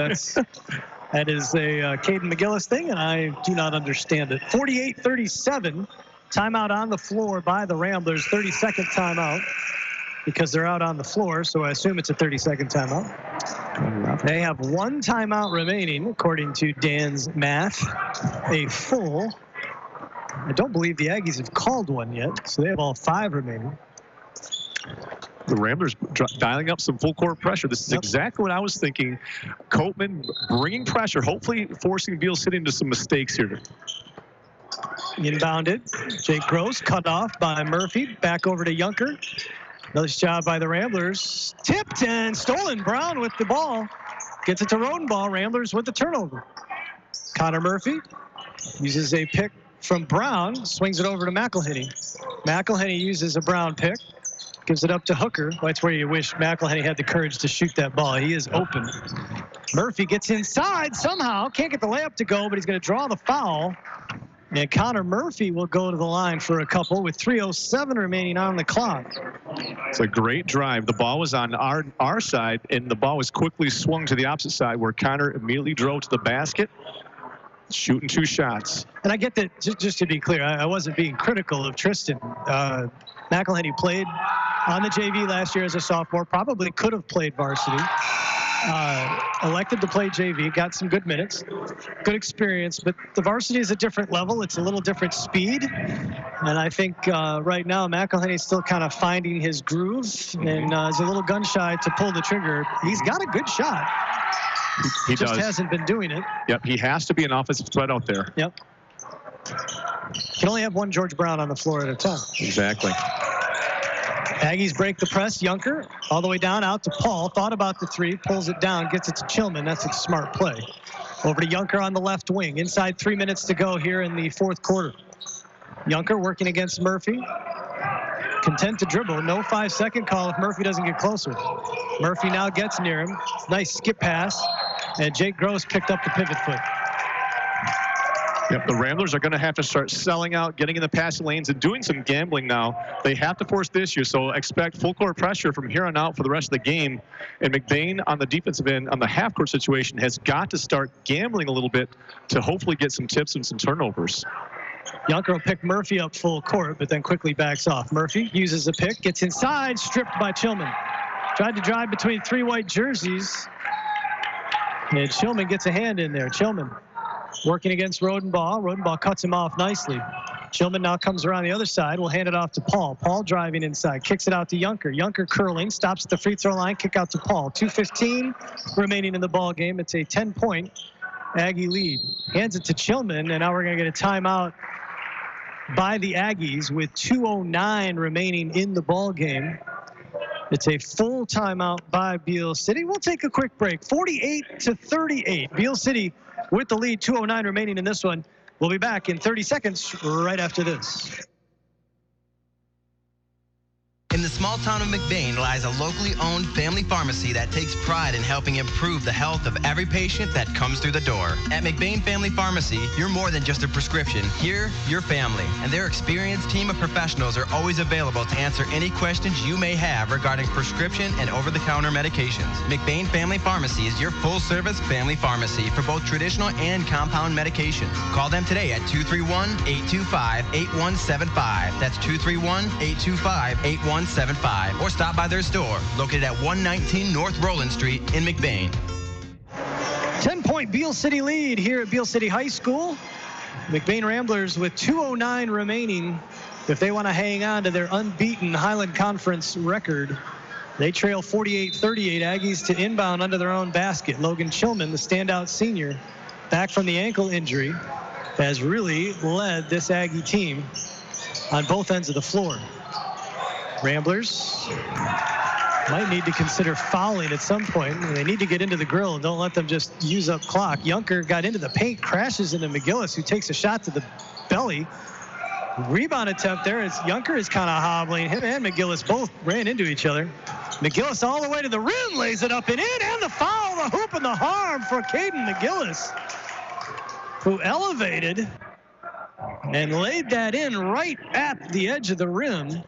That is a Caden McGillis thing, and I do not understand it. 48-37, timeout on the floor by the Ramblers. 30-second timeout because they're out on the floor, so I assume it's a 30-second timeout. They have 1 timeout remaining, according to Dan's math. A full. I don't believe the Aggies have called one yet, so they have all 5 remaining. The Ramblers dialing up some full court pressure. This is exactly what I was thinking. Copeman bringing pressure, hopefully forcing Beale City into some mistakes here. Inbounded. Jake Gross cut off by Murphy. Back over to Yunker. Nice job by the Ramblers. Tipped and stolen. Brown with the ball. Gets it to Rodenbaugh. Ramblers with the turnover. Connor Murphy uses a pick from Brown. Swings it over to McElhenney. McElhenney uses a Brown pick. Gives it up to Hooker. That's where you wish McElhenney had the courage to shoot that ball. He is open. Murphy gets inside somehow. Can't get the layup to go, but he's going to draw the foul. And Connor Murphy will go to the line for a couple with 3:07 remaining on the clock. It's a great drive. The ball was on our side, and the ball was quickly swung to the opposite side where Connor immediately drove to the basket, shooting 2 shots. And I get that, just to be clear, I wasn't being critical of Tristan. McElhenney played on the JV last year as a sophomore, probably could have played varsity. Elected to play JV, got some good minutes, good experience, but the varsity is a different level. It's a little different speed. And I think right now McElhenney's still kind of finding his groove and is a little gun shy to pull the trigger. He's got a good shot. He just does. hasn't been doing it. Yep, he has to be an offensive threat out there. Yep. Can only have one George Brown on the floor at a time. Exactly. Aggies break the press. Junker all the way down out to Paul. Thought about the 3, pulls it down, gets it to Chillman. That's a smart play. Over to Junker on the left wing. Inside 3 minutes to go here in the 4th quarter. Junker working against Murphy. Content to dribble. No 5-second call if Murphy doesn't get closer. Murphy now gets near him. Nice skip pass. And Jake Gross picked up the pivot foot. Yep, the Ramblers are going to have to start selling out, getting in the passing lanes, and doing some gambling now. They have to force the issue, so expect full court pressure from here on out for the rest of the game. And McBain on the defensive end, on the half-court situation, has got to start gambling a little bit to hopefully get some tips and some turnovers. Junker will pick Murphy up full court, but then quickly backs off. Murphy uses a pick, gets inside, stripped by Chillman. Tried to drive between 3 white jerseys. And Chillman gets a hand in there. Chillman working against Rodenbaugh. Rodenbaugh cuts him off nicely. Chillman now comes around the other side. We'll hand it off to Paul. Paul driving inside. Kicks it out to Junker. Junker curling. Stops at the free throw line. Kick out to Paul. 2:15 remaining in the ball game. It's a 10-point Aggie lead. Hands it to Chillman, and now we're going to get a timeout by the Aggies with 2:09 remaining in the ball game. It's a full timeout by Beal City. We'll take a quick break. 48-38. Beal City with the lead, 2:09 remaining in this one. We'll be back in 30 seconds right after this. In the small town of McBain lies a locally owned family pharmacy that takes pride in helping improve the health of every patient that comes through the door. At McBain Family Pharmacy, you're more than just a prescription. Here, you're family, and their experienced team of professionals are always available to answer any questions you may have regarding prescription and over-the-counter medications. McBain Family Pharmacy is your full-service family pharmacy for both traditional and compound medications. Call them today at 231-825-8175. That's 231-825-8175. Or stop by their store, located at 119 North Roland Street in McBain. 10-point Beal City lead here at Beal City High School. McBain Ramblers with 2:09 remaining. If they want to hang on to their unbeaten Highland Conference record, they trail 48-38. Aggies to inbound under their own basket. Logan Chillman, the standout senior, back from the ankle injury, has really led this Aggie team on both ends of the floor. Ramblers might need to consider fouling at some point. They need to get into the grill and don't let them just use up clock. Junker got into the paint, crashes into McGillis, who takes a shot to the belly. Rebound attempt there. Junker is kind of hobbling. Him and McGillis both ran into each other. McGillis all the way to the rim, lays it up and in, and the foul, the hoop, and the harm for Caden McGillis, who elevated and laid that in right at the edge of the rim.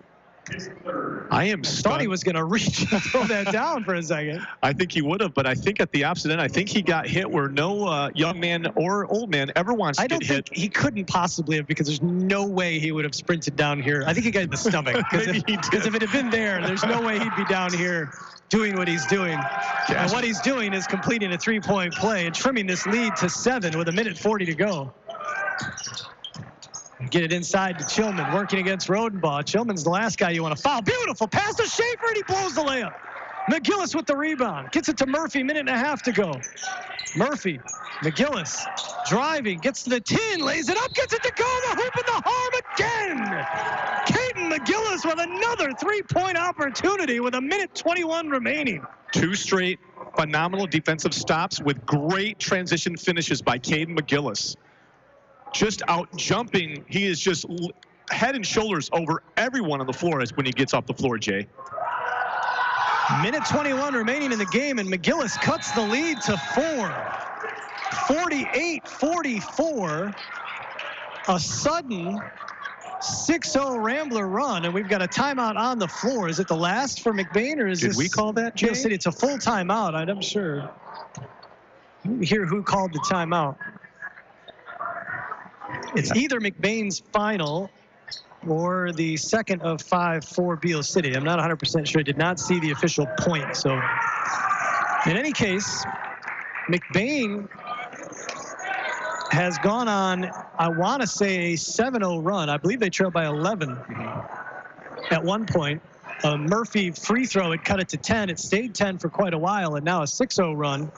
I am stunned. Thought he was going to reach and throw that down for a second. I think he would have, but I think at the opposite end, I think he got hit where no young man or old man ever wants to get hit. I don't think he couldn't possibly have, because there's no way he would have sprinted down here. I think he got in the stomach. Because if it had been there, there's no way he'd be down here doing what he's doing. And what he's doing is completing a 3-point play and trimming this lead to 7 with 1:40 to go. Get it inside to Chillman, working against Rodenbaugh. Chillman's the last guy you want to foul. Beautiful pass to Schaefer, and he blows the layup. McGillis with the rebound. Gets it to Murphy, 1.5 to go. Murphy, McGillis, driving, gets to the 10, lays it up, gets it to go, the hoop and the harm again. Caden McGillis with another 3-point opportunity with 1:21 remaining. 2 straight phenomenal defensive stops with great transition finishes by Caden McGillis. Just out jumping, he is just head and shoulders over everyone on the floor when he gets off the floor, Jay. Minute 21 remaining in the game, and McGillis cuts the lead to 4. 48-44. A sudden 6-0 Rambler run, and we've got a timeout on the floor. Is it the last for McBain, or is Did this? we call that, Jay? City? It's a full timeout. I'm sure. Hear who called the timeout. It's either McBain's final or the second of 5 for Beale City. I'm not 100% sure. I did not see the official point. So in any case, McBain has gone on, I want to say, a 7-0 run. I believe they trailed by 11 at one point. A Murphy free throw had cut it to 10. It stayed 10 for quite a while, and now a 6-0 run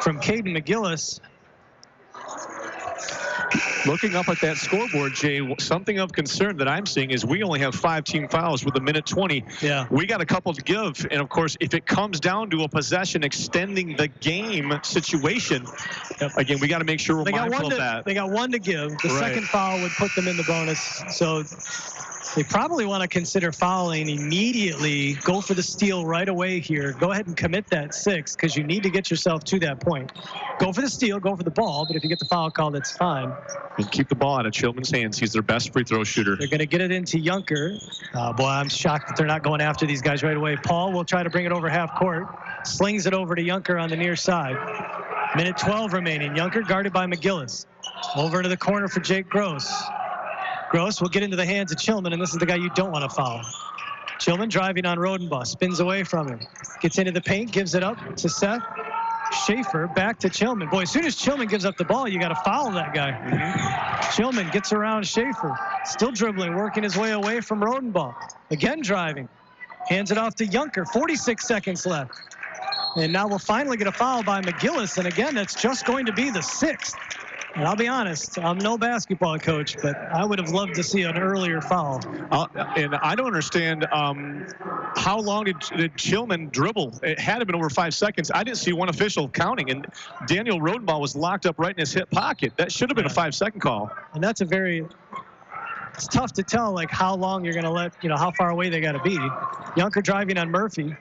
from Caden McGillis. Looking up at that scoreboard, Jay, something of concern that I'm seeing is we only have 5 team fouls with a minute 20. Yeah. We got a couple to give, and of course, if it comes down to a possession extending the game situation, again, we got to make sure we're mindful of that. They got 1 to give. The Right. second foul would put them in the bonus. So they probably want to consider fouling immediately. Go for the steal right away here. Go ahead and commit that 6 because you need to get yourself to that point. Go for the steal, go for the ball, but if you get the foul call, that's fine. And keep the ball out of Chilman's hands. He's their best free throw shooter. They're going to get it into Junker. Boy, I'm shocked that they're not going after these guys right away. Paul will try to bring it over half court. Slings it over to Junker on the near side. Minute 12 remaining. Junker guarded by McGillis. Over to the corner for Jake Gross. Gross will get into the hands of Chilman, and this is the guy you don't want to foul. Chilman driving on Rodenbaugh, spins away from him. Gets into the paint, gives it up to Seth. Schaefer back to Chilman. Boy, as soon as Chilman gives up the ball, you got to foul that guy. Chilman gets around Schaefer. Still dribbling, working his way away from Rodenbaugh. Again driving. Hands it off to Junker. 46 seconds left. And now we'll finally get a foul by McGillis. And again, that's just going to be the 6th. And I'll be honest, I'm no basketball coach, but I would have loved to see an earlier foul. And I don't understand how long did Chilman dribble? It had to have been over 5 seconds. I didn't see one official counting, and Daniel Rodenbaugh was locked up right in his hip pocket. That should have been a 5-second call. And that's it's tough to tell, like, how long you're going to let, how far away they got to be. Junker driving on Murphy.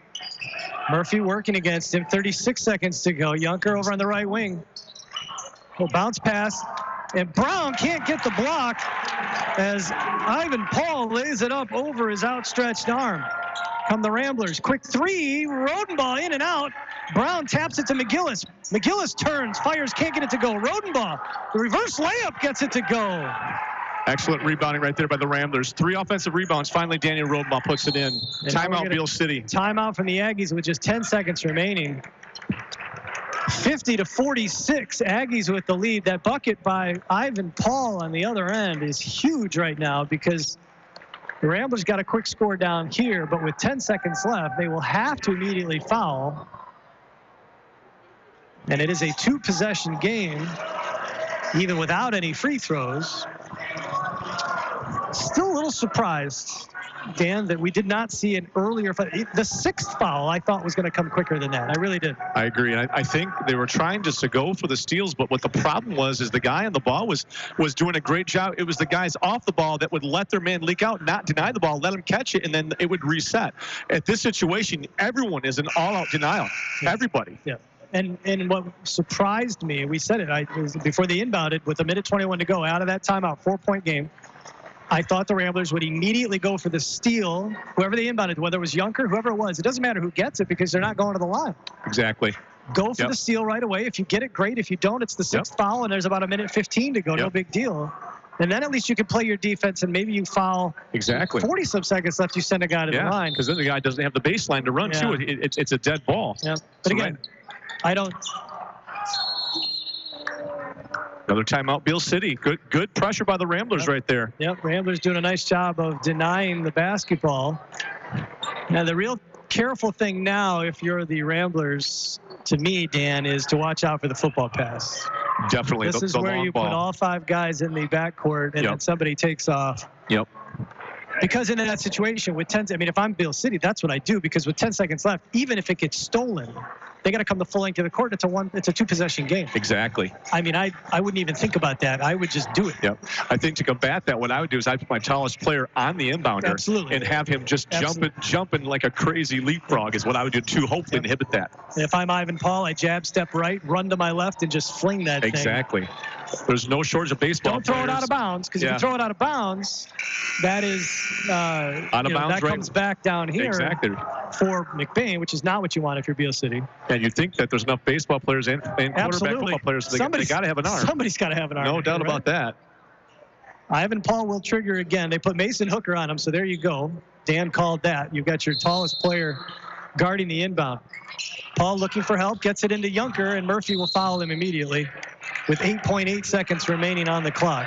Murphy working against him. 36 seconds to go. Junker over on the right wing. Well, bounce pass, and Brown can't get the block as Ivan Paul lays it up over his outstretched arm. Come the Ramblers. Quick 3, Rodenbaugh in and out. Brown taps it to McGillis. McGillis turns, fires, can't get it to go. Rodenbaugh, the reverse layup gets it to go. Excellent rebounding right there by the Ramblers. 3 offensive rebounds. Finally, Daniel Rodenbaugh puts it in. Timeout, Beale City. Timeout from the Aggies with just 10 seconds remaining. 50-46, Aggies with the lead. That bucket by Ivan Paul on the other end is huge right now because the Ramblers got a quick score down here, but with 10 seconds left, they will have to immediately foul. And it is a 2-possession game, even without any free throws. Still a little surprised, Dan, that we did not see an earlier foul. The 6th foul I thought was going to come quicker than that. I really did. I agree. And I think they were trying just to go for the steals, but what the problem was is the guy on the ball was doing a great job. It was the guys off the ball that would let their man leak out, not deny the ball, let him catch it, and then it would reset. At this situation, everyone is in all-out denial. Yeah. Everybody. Yeah. And what surprised me, we said it before they inbounded with a minute 21 to go out of that timeout, 4-point game. I thought the Ramblers would immediately go for the steal, whoever they inbounded, whether it was Junker, whoever it was. It doesn't matter who gets it because they're not going to the line. Exactly. Go for the steal right away. If you get it, great. If you don't, it's the 6th foul, and there's about a minute 15 to go. No big deal. And then at least you can play your defense, and maybe you foul. Exactly. 40-some seconds left, you send a guy to the line. Because then the guy doesn't have the baseline to run to. It's a dead ball. Yeah. But again, I don't. Another timeout, Beale City. Good pressure by the Ramblers right there. Yep, Ramblers doing a nice job of denying the basketball. Now, the real careful thing now, if you're the Ramblers, to me, Dan, is to watch out for the football pass. Definitely. This is the where you ball. put all 5 guys in the backcourt, and then somebody takes off. Yep. Because in that situation with 10, if I'm Beale City, that's what I do, because with 10 seconds left, even if it gets stolen, they got to come the full length of the court. It's a 2-possession game. Exactly. I mean, I wouldn't even think about that. I would just do it. Yep. I think to combat that, what I would do is I'd put my tallest player on the inbounder. Absolutely. And have him just jumping like a crazy leapfrog is what I would do to hopefully inhibit that. If I'm Ivan Paul, I jab step right, run to my left, and just fling that thing. Exactly. There's no shortage of baseball Don't throw players. it out of bounds, because if you throw it out of bounds, that is out of bounds, that comes back down here for McBain, which is not what you want if you're Beale City. And you think that there's enough baseball players and quarterback football players, they got to have an arm. Somebody's got to have an arm. No doubt about that. Ivan Paul will trigger again. They put Mason Hooker on him, so there you go. Dan called that. You've got your tallest player guarding the inbound. Paul looking for help, gets it into Junker, and Murphy will foul him immediately with 8.8 seconds remaining on the clock.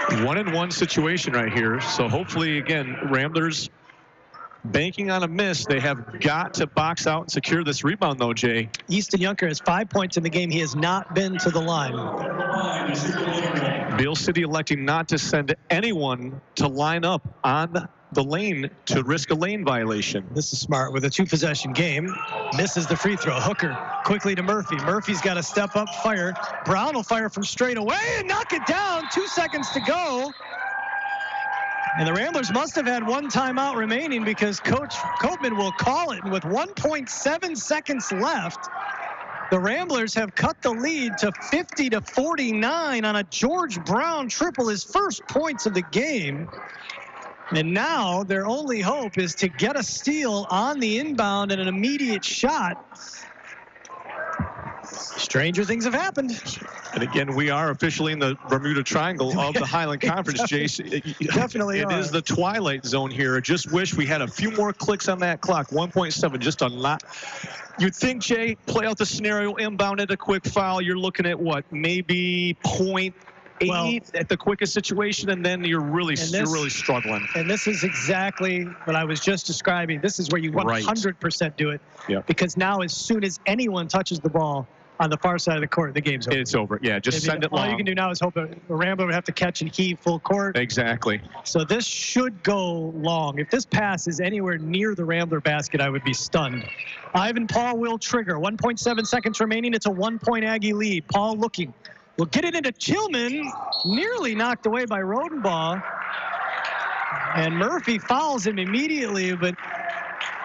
1-and-1 situation right here. So hopefully, again, Ramblers banking on a miss. They have got to box out and secure this rebound, though, Jay. Easton Junker has 5 points in the game. He has not been to the line. Beale City electing not to send anyone to line up on the lane to risk a lane violation. This is smart with a 2-possession game. Misses the free throw. Hooker quickly to Murphy. Murphy's got to step up, fire. Brown will fire from straight away and knock it down. 2 seconds to go. And the Ramblers must have had one timeout remaining, because Coach Copeman will call it. And with 1.7 seconds left, the Ramblers have cut the lead to 50-49 on a George Brown triple, his first points of the game. And now their only hope is to get a steal on the inbound and an immediate shot. Stranger things have happened. And again, we are officially in the Bermuda Triangle of the Highland Conference, Jace. Definitely It is the twilight zone here. I just wish we had a few more clicks on that clock. 1.7 just on lot. You'd think, Jay, play out the scenario, inbound at a quick foul. You're looking at what, maybe 0.8 at the quickest situation, and then you're really struggling. And this is exactly what I was just describing. This is where you 100% do it. Yep. Because now, as soon as anyone touches the ball on the far side of the court, the game's over. It's over. Yeah, just send it long. All you can do now is hope a Rambler would have to catch and heave full court. Exactly. So this should go long. If this pass is anywhere near the Rambler basket, I would be stunned. Ivan Paul will trigger. 1.7 seconds remaining. It's a 1-point Aggie lead. Paul looking. Will get it into Tillman. Nearly knocked away by Rodenbaugh. And Murphy fouls him immediately, but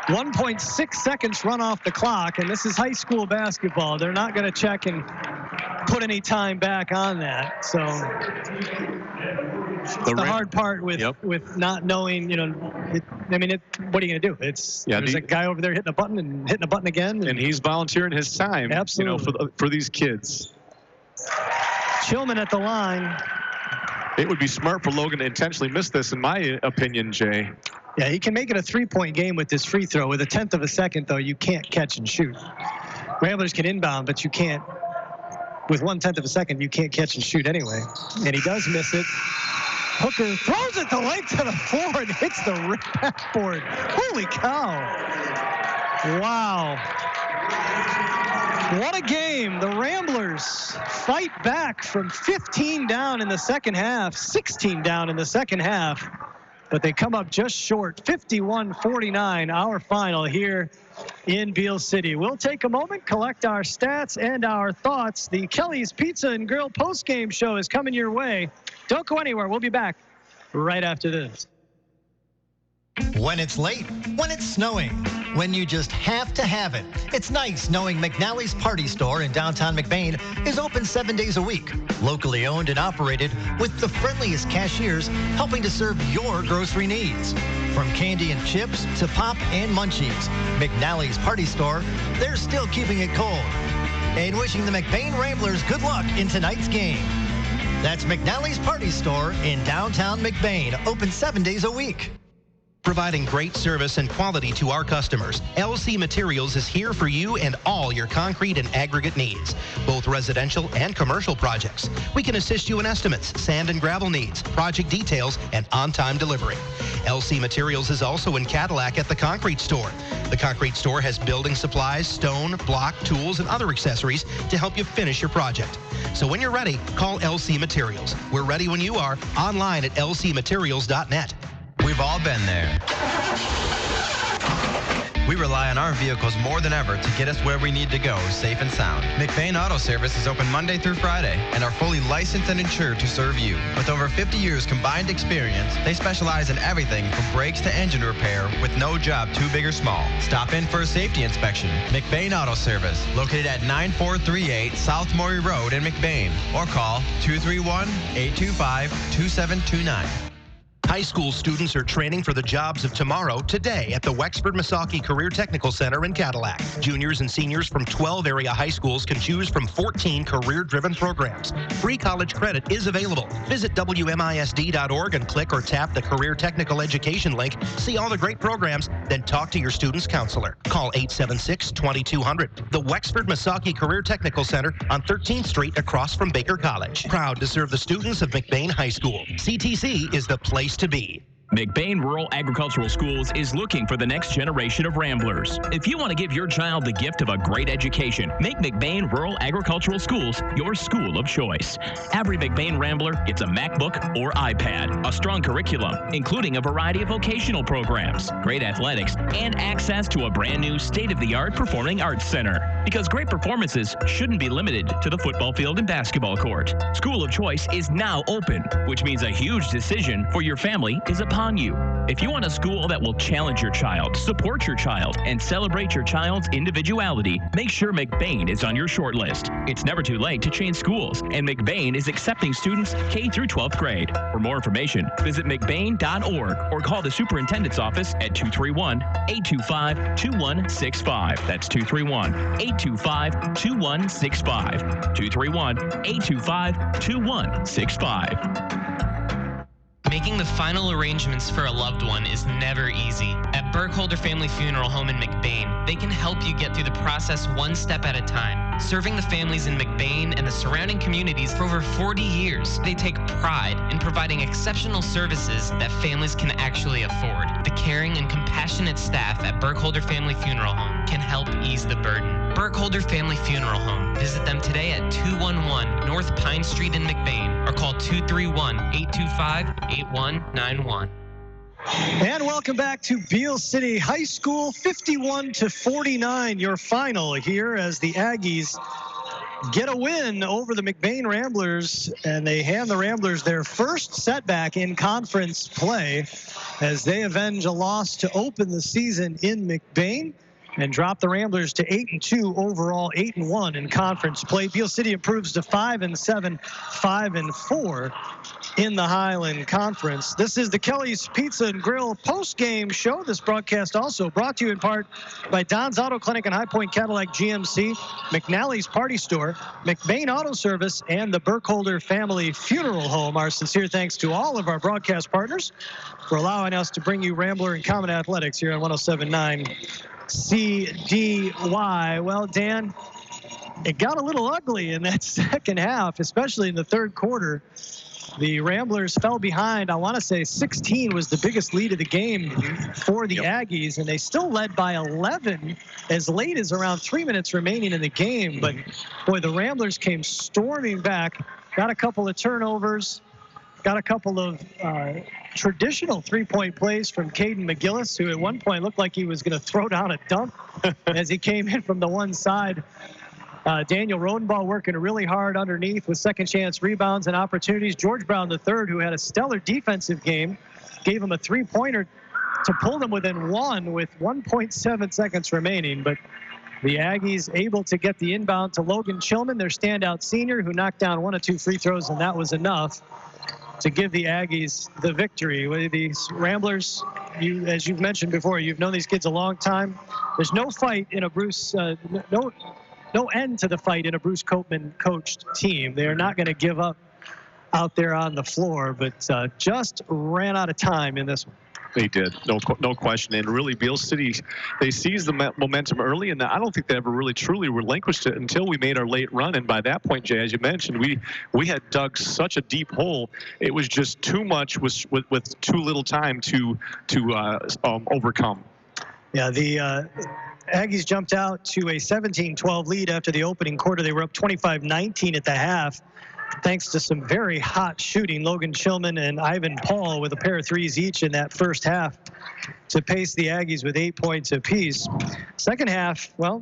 1.6 seconds run off the clock, and this is high school basketball. They're not going to check and put any time back on that. So the hard part with not knowing, what are you going to do? There's a guy over there hitting a button and hitting a button again. And he's volunteering his time, absolutely, for these kids. Chillman at the line. It would be smart for Logan to intentionally miss this, in my opinion, Jay. Yeah, he can make it a 3-point game with this free throw. With a 1/10 of a second, though, you can't catch and shoot. Ramblers can inbound, but you can't. With 1/10 of a second, you can't catch and shoot anyway. And he does miss it. Hooker throws it the length of the floor and hits the backboard. Holy cow. Wow. What a game. The Ramblers fight back from 15 down in the second half, 16 down in the second half. But they come up just short, 51-49, our final here in Beale City. We'll take a moment, collect our stats and our thoughts. The Kelly's Pizza and Grill postgame show is coming your way. Don't go anywhere. We'll be back right after this. When it's late, when it's snowing, when you just have to have it. It's nice knowing McNally's Party Store in downtown McBain is open 7 days a week. Locally owned and operated with the friendliest cashiers helping to serve your grocery needs. From candy and chips to pop and munchies, McNally's Party Store, they're still keeping it cold. And wishing the McBain Ramblers good luck in tonight's game. That's McNally's Party Store in downtown McBain, open 7 days a week. Providing great service and quality to our customers, LC Materials is here for you and all your concrete and aggregate needs, both residential and commercial projects. We can assist you in estimates, sand and gravel needs, project details, and on-time delivery. LC Materials is also in Cadillac at the Concrete Store. The Concrete Store has building supplies, stone, block, tools, and other accessories to help you finish your project. So when you're ready, call LC Materials. We're ready when you are, online at lcmaterials.net. We've all been there. We rely on our vehicles more than ever to get us where we need to go, safe and sound. McBain Auto Service is open Monday through Friday and are fully licensed and insured to serve you. With over 50 years combined experience, they specialize in everything from brakes to engine repair with no job too big or small. Stop in for a safety inspection. McBain Auto Service, located at 9438 South Maury Road in McBain, or call 231-825-2729. High school students are training for the jobs of tomorrow today at the Wexford-Missaukee Career Technical Center in Cadillac. Juniors and seniors from 12 area high schools can choose from 14 career-driven programs. Free college credit is available. Visit WMISD.org and click or tap the Career Technical Education link. See all the great programs, then talk to your student's counselor. Call 876-2200. The Wexford-Missaukee Career Technical Center on 13th Street across from Baker College. Proud to serve the students of McBain High School. CTC is the place to be. McBain Rural Agricultural Schools is looking for the next generation of Ramblers. If you want to give your child the gift of a great education, make McBain Rural Agricultural Schools your school of choice. Every McBain Rambler gets a MacBook or iPad, a strong curriculum, including a variety of vocational programs, great athletics, and access to a brand new state-of-the-art performing arts center. Because great performances shouldn't be limited to the football field and basketball court. School of Choice is now open, which means a huge decision for your family is upon you. If you want a school that will challenge your child, support your child, and celebrate your child's individuality, make sure McBain is on your short list. It's never too late to change schools, and McBain is accepting students K through 12th grade. For more information, visit McBain.org or call the superintendent's office at 231-825-2165. That's 231-825-2165. 231-825-2165. Making the final arrangements for a loved one is never easy. At Burkholder Family Funeral Home in McBain, they can help you get through the process one step at a time. Serving the families in McBain and the surrounding communities for over 40 years, they take pride in providing exceptional services that families can actually afford. The caring and compassionate staff at Burkholder Family Funeral Home can help ease the burden. Burkholder Family Funeral Home. Visit them today at 211 North Pine Street in McBain or call 231-825-8191. And welcome back to Beale City High School, 51-49, your final here as the Aggies get a win over the McBain Ramblers, and they hand the Ramblers their first setback in conference play as they avenge a loss to open the season in McBain and drop the Ramblers to 8-2 overall, 8-1 in conference play. Beale City improves to 5-7, 5-4 in the Highland Conference. This is the Kelly's Pizza and Grill post-game show. This broadcast also brought to you in part by Don's Auto Clinic and High Point Cadillac GMC, McNally's Party Store, McBain Auto Service, and the Burkholder Family Funeral Home. Our sincere thanks to all of our broadcast partners for allowing us to bring you Rambler and Common Athletics here on 107.9 CDY. Well, Dan, it got a little ugly in that second half, especially in the third quarter. The Ramblers fell behind. I want to say 16 was the biggest lead of the game for the Aggies, and they still led by 11 as late as around 3 minutes remaining in the game. But, boy, the Ramblers came storming back, got a couple of turnovers, got a couple of traditional three-point plays from Caden McGillis, who at one point looked like he was going to throw down a dunk as he came in from the one side. Daniel Rodenbaugh working really hard underneath with second chance rebounds and opportunities. George Brown III, who had a stellar defensive game, gave him a three-pointer to pull them within one with 1.7 seconds remaining. But the Aggies able to get the inbound to Logan Chillman, their standout senior, who knocked down 1 of 2 free throws, and that was enough to give the Aggies the victory. These Ramblers, as you've mentioned before, you've known these kids a long time. There's no fight in a Bruce, no end to the fight in a Bruce Copeman coached team. They are not going to give up out there on the floor, but just ran out of time in this one. They did, no question. And really, Beale City, they seized the momentum early, and I don't think they ever really truly relinquished it until we made our late run. And by that point, Jay, as you mentioned, we had dug such a deep hole. It was just too much with too little time to overcome. Yeah, the Aggies jumped out to a 17-12 lead after the opening quarter. They were up 25-19 at the half. thanks to some very hot shooting. Logan Chillman and Ivan Paul with a pair of threes each in that first half to pace the Aggies with 8 points apiece. Second half, well,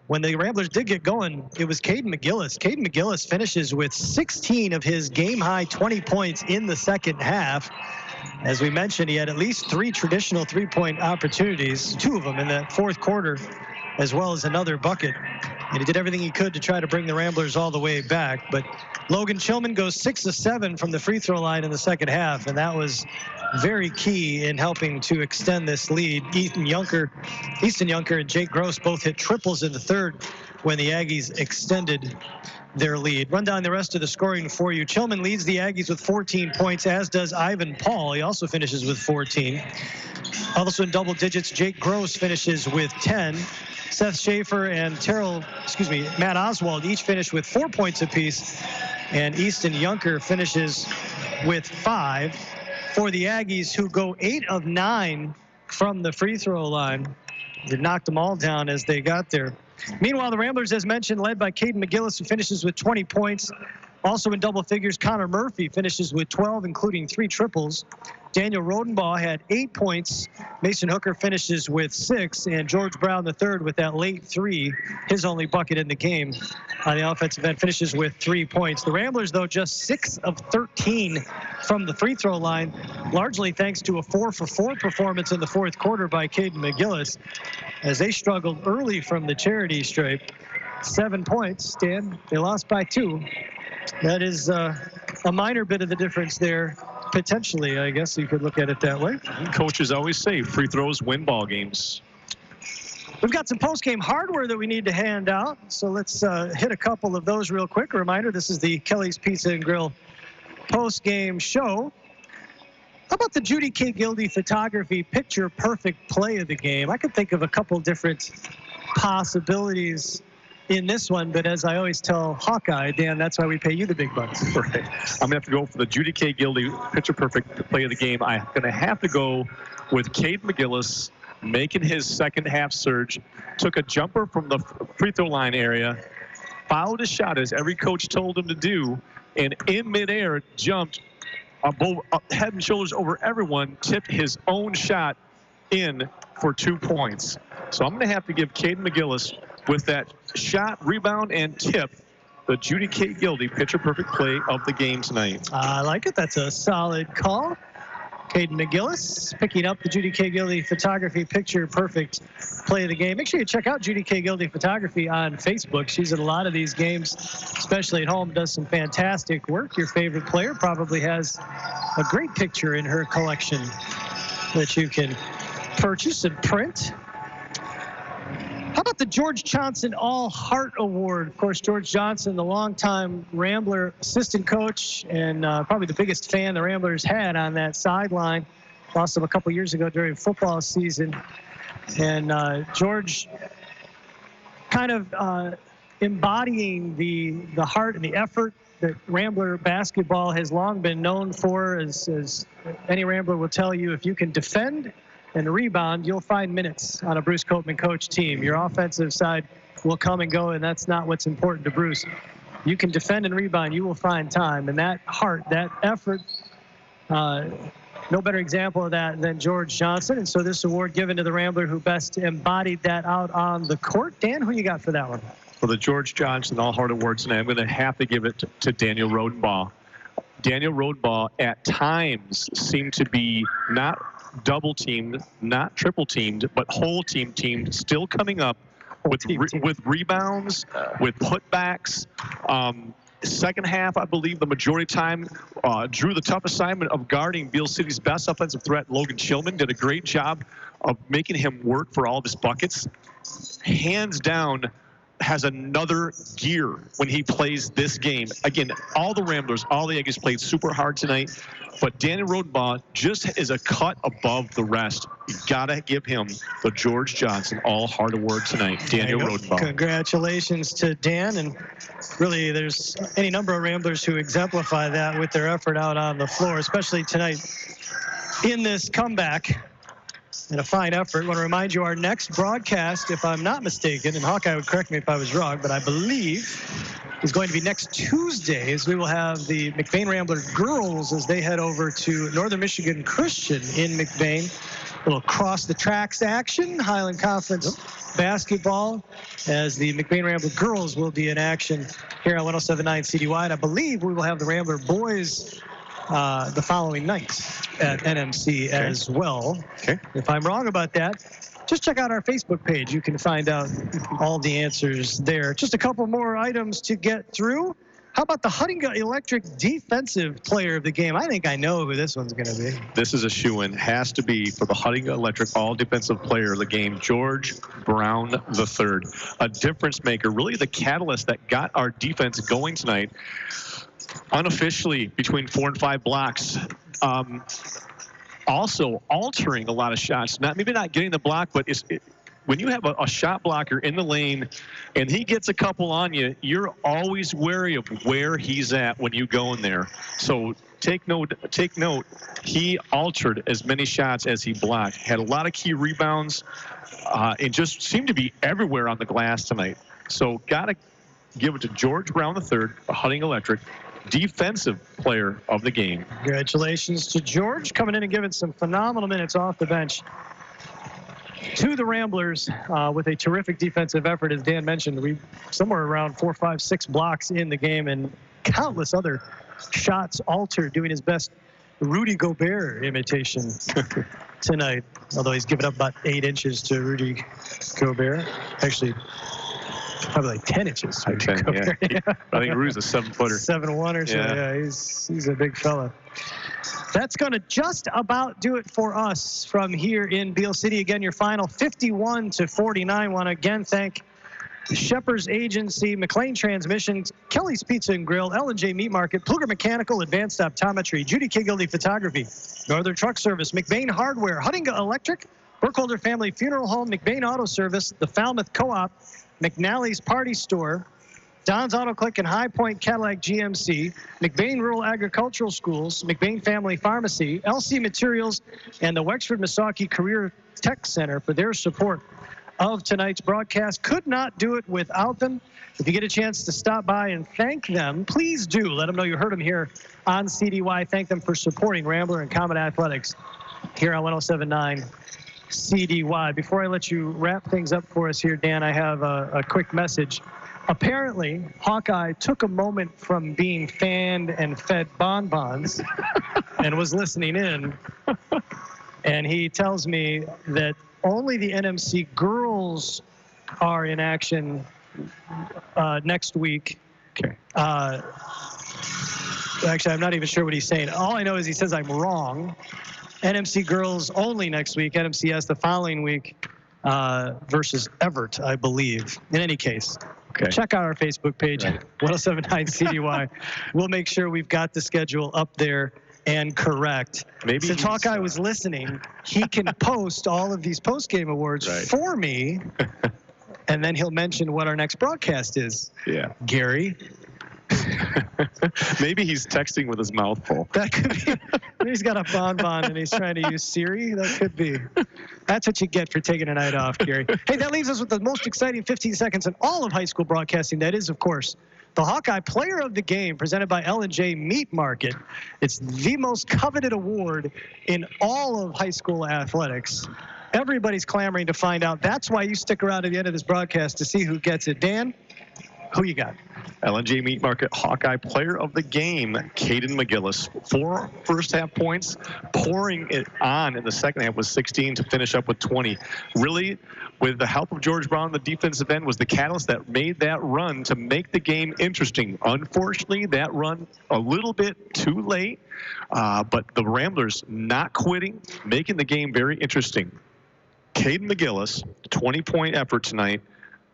when the Ramblers did get going, it was Caden McGillis. Caden McGillis finishes with 16 of his game-high 20 points in the second half. As we mentioned, he had at least 3 traditional three-point opportunities, 2 of them in that fourth quarter, as well as another bucket. And he did everything he could to try to bring the Ramblers all the way back. But Logan Chillman goes 6 of 7 from the free throw line in the second half, and that was very key in helping to extend this lead. Easton Junker and Jake Gross both hit triples in the third when the Aggies extended their lead. Run down the rest of the scoring for you. Chillman leads the Aggies with 14 points, as does Ivan Paul. He also finishes with 14. Also in double digits, Jake Gross finishes with 10. Seth Schaefer and Matt Oswald each finish with 4 points apiece. And Easton Junker finishes with 5 for the Aggies, who go 8 of 9 from the free throw line. They knocked them all down as they got there. Meanwhile, the Ramblers, as mentioned, led by Caden McGillis, who finishes with 20 points. Also in double figures, Connor Murphy finishes with 12, including 3 triples. Daniel Rodenbaugh had 8 points. Mason Hooker finishes with 6, and George Brown III with that late 3, his only bucket in the game on the offensive end, finishes with 3 points. The Ramblers, though, just 6 of 13 from the free throw line, largely thanks to a 4-for-4 performance in the fourth quarter by Caden McGillis, as they struggled early from the charity stripe. 7 points, Dan. They lost by 2. That is a minor bit of the difference there, potentially. I guess you could look at it that way. Coaches always say free throws win ball games. We've got some post-game hardware that we need to hand out, so let's hit a couple of those real quick. A reminder, this is the Kelly's Pizza and Grill post-game show. How about the Judy K. Gildy photography picture perfect play of the game? I could think of a couple different possibilities in this one, but as I always tell Hawkeye, Dan, that's why we pay you the big bucks. Right. I'm going to have to go for the Judy K. Gildy picture perfect play of the game. I'm going to have to go with Caden McGillis making his second half surge, took a jumper from the free throw line area, fouled his shot as every coach told him to do, and in midair jumped head and shoulders over everyone, tipped his own shot in for 2 points. So I'm going to have to give Caden McGillis, with that shot, rebound, and tip, the Judy K. Gildy picture-perfect play of the game tonight. I like it. That's a solid call. Caden McGillis picking up the Judy K. Gildy photography picture-perfect play of the game. Make sure you check out Judy K. Gildy photography on Facebook. She's at a lot of these games, especially at home, does some fantastic work. Your favorite player probably has a great picture in her collection that you can purchase and print. How about the George Johnson All-Heart Award? Of course, George Johnson, the longtime Rambler assistant coach and probably the biggest fan the Ramblers had on that sideline. Lost him a couple years ago during football season. And George kind of embodying the heart and the effort that Rambler basketball has long been known for. As any Rambler will tell you, if you can defend and rebound, you'll find minutes on a Bruce Copeman coach team. Your offensive side will come and go, and that's not what's important to Bruce. You can defend and rebound, you will find time. And that heart, that effort, no better example of that than George Johnson. And so this award given to the Rambler who best embodied that out on the court. Dan, who you got for that one? For the George Johnson All-Heart Award tonight, I'm going to have to give it to Daniel Rodenbaugh. Daniel Rodenbaugh at times seemed to be not double teamed, not triple teamed, but whole teamed, still coming up with rebounds, with putbacks. Second half, I believe the majority of time, drew the tough assignment of guarding Beale City's best offensive threat, Logan Chillman. Did a great job of making him work for all of his buckets. Hands down, has another gear when he plays this game. Again, all the Ramblers, all the Aggies played super hard tonight, but Daniel Rodenbaugh just is a cut above the rest. You gotta give him the George Johnson All-Heart Award tonight, Daniel Rodenbaugh. Congratulations to Dan, and really there's any number of Ramblers who exemplify that with their effort out on the floor, especially tonight in this comeback. And a fine effort. I want to remind you, our next broadcast, if I'm not mistaken, and Hawkeye would correct me if I was wrong, but I believe is going to be next Tuesday, as we will have the McBain Rambler girls as they head over to Northern Michigan Christian in McBain. A little cross the tracks action, Highland Conference basketball, as the McBain Rambler girls will be in action here on 107.9 CDY. And I believe we will have the Rambler boys the following night at NMC as well. Okay. If I'm wrong about that, just check out our Facebook page. You can find out all the answers there. Just a couple more items to get through. How about the Huttinga Electric Defensive Player of the Game? I think I know who this one's going to be. This is a shoo-in. Has to be for the Huttinga Electric All-Defensive Player of the Game, George Brown III. A difference maker, really the catalyst that got our defense going tonight. Unofficially, between 4 and 5 blocks. Also altering a lot of shots. Maybe not getting the block, but when you have a shot blocker in the lane and he gets a couple on you, you're always wary of where he's at when you go in there. So take note. He altered as many shots as he blocked. Had a lot of key rebounds. It just seemed to be everywhere on the glass tonight. So got to give it to George Brown III, the Huttinga Electric Defensive Player of the Game. Congratulations to George, coming in and giving some phenomenal minutes off the bench to the Ramblers with a terrific defensive effort. As Dan mentioned, we somewhere around 4, 5, 6 blocks in the game and countless other shots altered, doing his best Rudy Gobert imitation tonight, although he's given up about 8 inches to Rudy Gobert. Actually, probably like 10 inches. 10, yeah. I think Rudy's a 7-footer. 7'1" or so. Yeah, he's a big fella. That's going to just about do it for us from here in Beale City. Again, your final 51-49. I want to again thank Shepherd's Agency, McLean Transmissions, Kelly's Pizza and Grill, L&J Meat Market, Pluger Mechanical, Advanced Optometry, Judy Kigildy Photography, Northern Truck Service, McBain Hardware, Huttinga Electric, Burkholder Family Funeral Home, McBain Auto Service, the Falmouth Co-op, McNally's Party Store, Don's Auto Click and High Point Cadillac GMC, McBain Rural Agricultural Schools, McBain Family Pharmacy, LC Materials, and the Wexford Missaukee Career Tech Center for their support of tonight's broadcast. Could not do it without them. If you get a chance to stop by and thank them, please do. Let them know you heard them here on CDY. Thank them for supporting Rambler and Comet Athletics here on 107.9 CDY. Before I let you wrap things up for us here, Dan, I have a quick message. Apparently, Hawkeye took a moment from being fanned and fed bonbons and was listening in. And he tells me that only the NMC girls are in action next week. Okay. Actually, I'm not even sure what he's saying. All I know is he says I'm wrong. NMC girls only next week. NMCS the following week versus Everett, I believe. In any case, check out our Facebook page, 107.9 CDY. We'll make sure we've got the schedule up there and correct. Maybe since Hawkeye was listening, he can post all of these post-game awards for me, and then he'll mention what our next broadcast is. Yeah. Gary. Maybe he's texting with his mouth full. That could be. He's got a bonbon and he's trying to use Siri. That could be. That's what you get for taking a night off, Gary. Hey, that leaves us with the most exciting 15 seconds in all of high school broadcasting. That is, of course, the Hawkeye Player of the Game, presented by L&J Meat Market. It's the most coveted award in all of high school athletics. Everybody's clamoring to find out. That's why you stick around to the end of this broadcast to see who gets it. Dan, who you got? L&J Meat Market Hawkeye Player of the Game, Caden McGillis. 4 first-half points, pouring it on in the second half with 16 to finish up with 20. Really, with the help of George Brown, the defensive end was the catalyst that made that run to make the game interesting. Unfortunately, that run a little bit too late, but the Ramblers not quitting, making the game very interesting. Caden McGillis, 20-point effort tonight,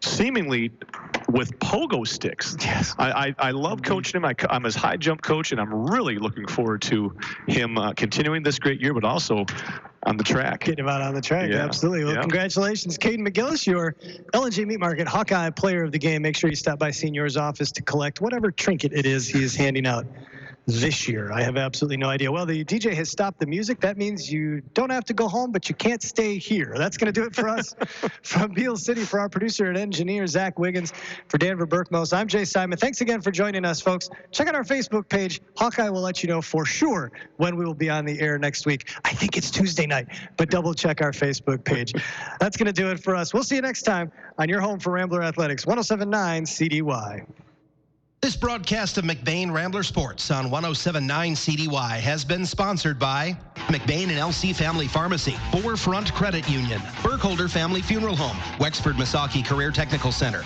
seemingly with pogo sticks. Yes. I love coaching him. I'm his high jump coach, and I'm really looking forward to him continuing this great year, but also on the track. Getting him out on the track, Yeah. Absolutely. Well, congratulations, Caden McGillis, your L&J Meat Market Hawkeye Player of the Game. Make sure you stop by Senior's office to collect whatever trinket it is he is handing out this year? I have absolutely no idea. Well, the DJ has stopped the music. That means you don't have to go home, but you can't stay here. That's going to do it for us. From Beale City, for our producer and engineer, Zach Wiggins, for Danver Berkmos, I'm Jay Simon. Thanks again for joining us, folks. Check out our Facebook page. Hawkeye will let you know for sure when we will be on the air next week. I think it's Tuesday night, but double check our Facebook page. That's going to do it for us. We'll see you next time on your home for Rambler Athletics, 107.9 CDY. This broadcast of McBain Rambler Sports on 107.9 CDY has been sponsored by McBain and LC Family Pharmacy, Forefront Credit Union, Burkholder Family Funeral Home, Wexford Misaki Career Technical Center,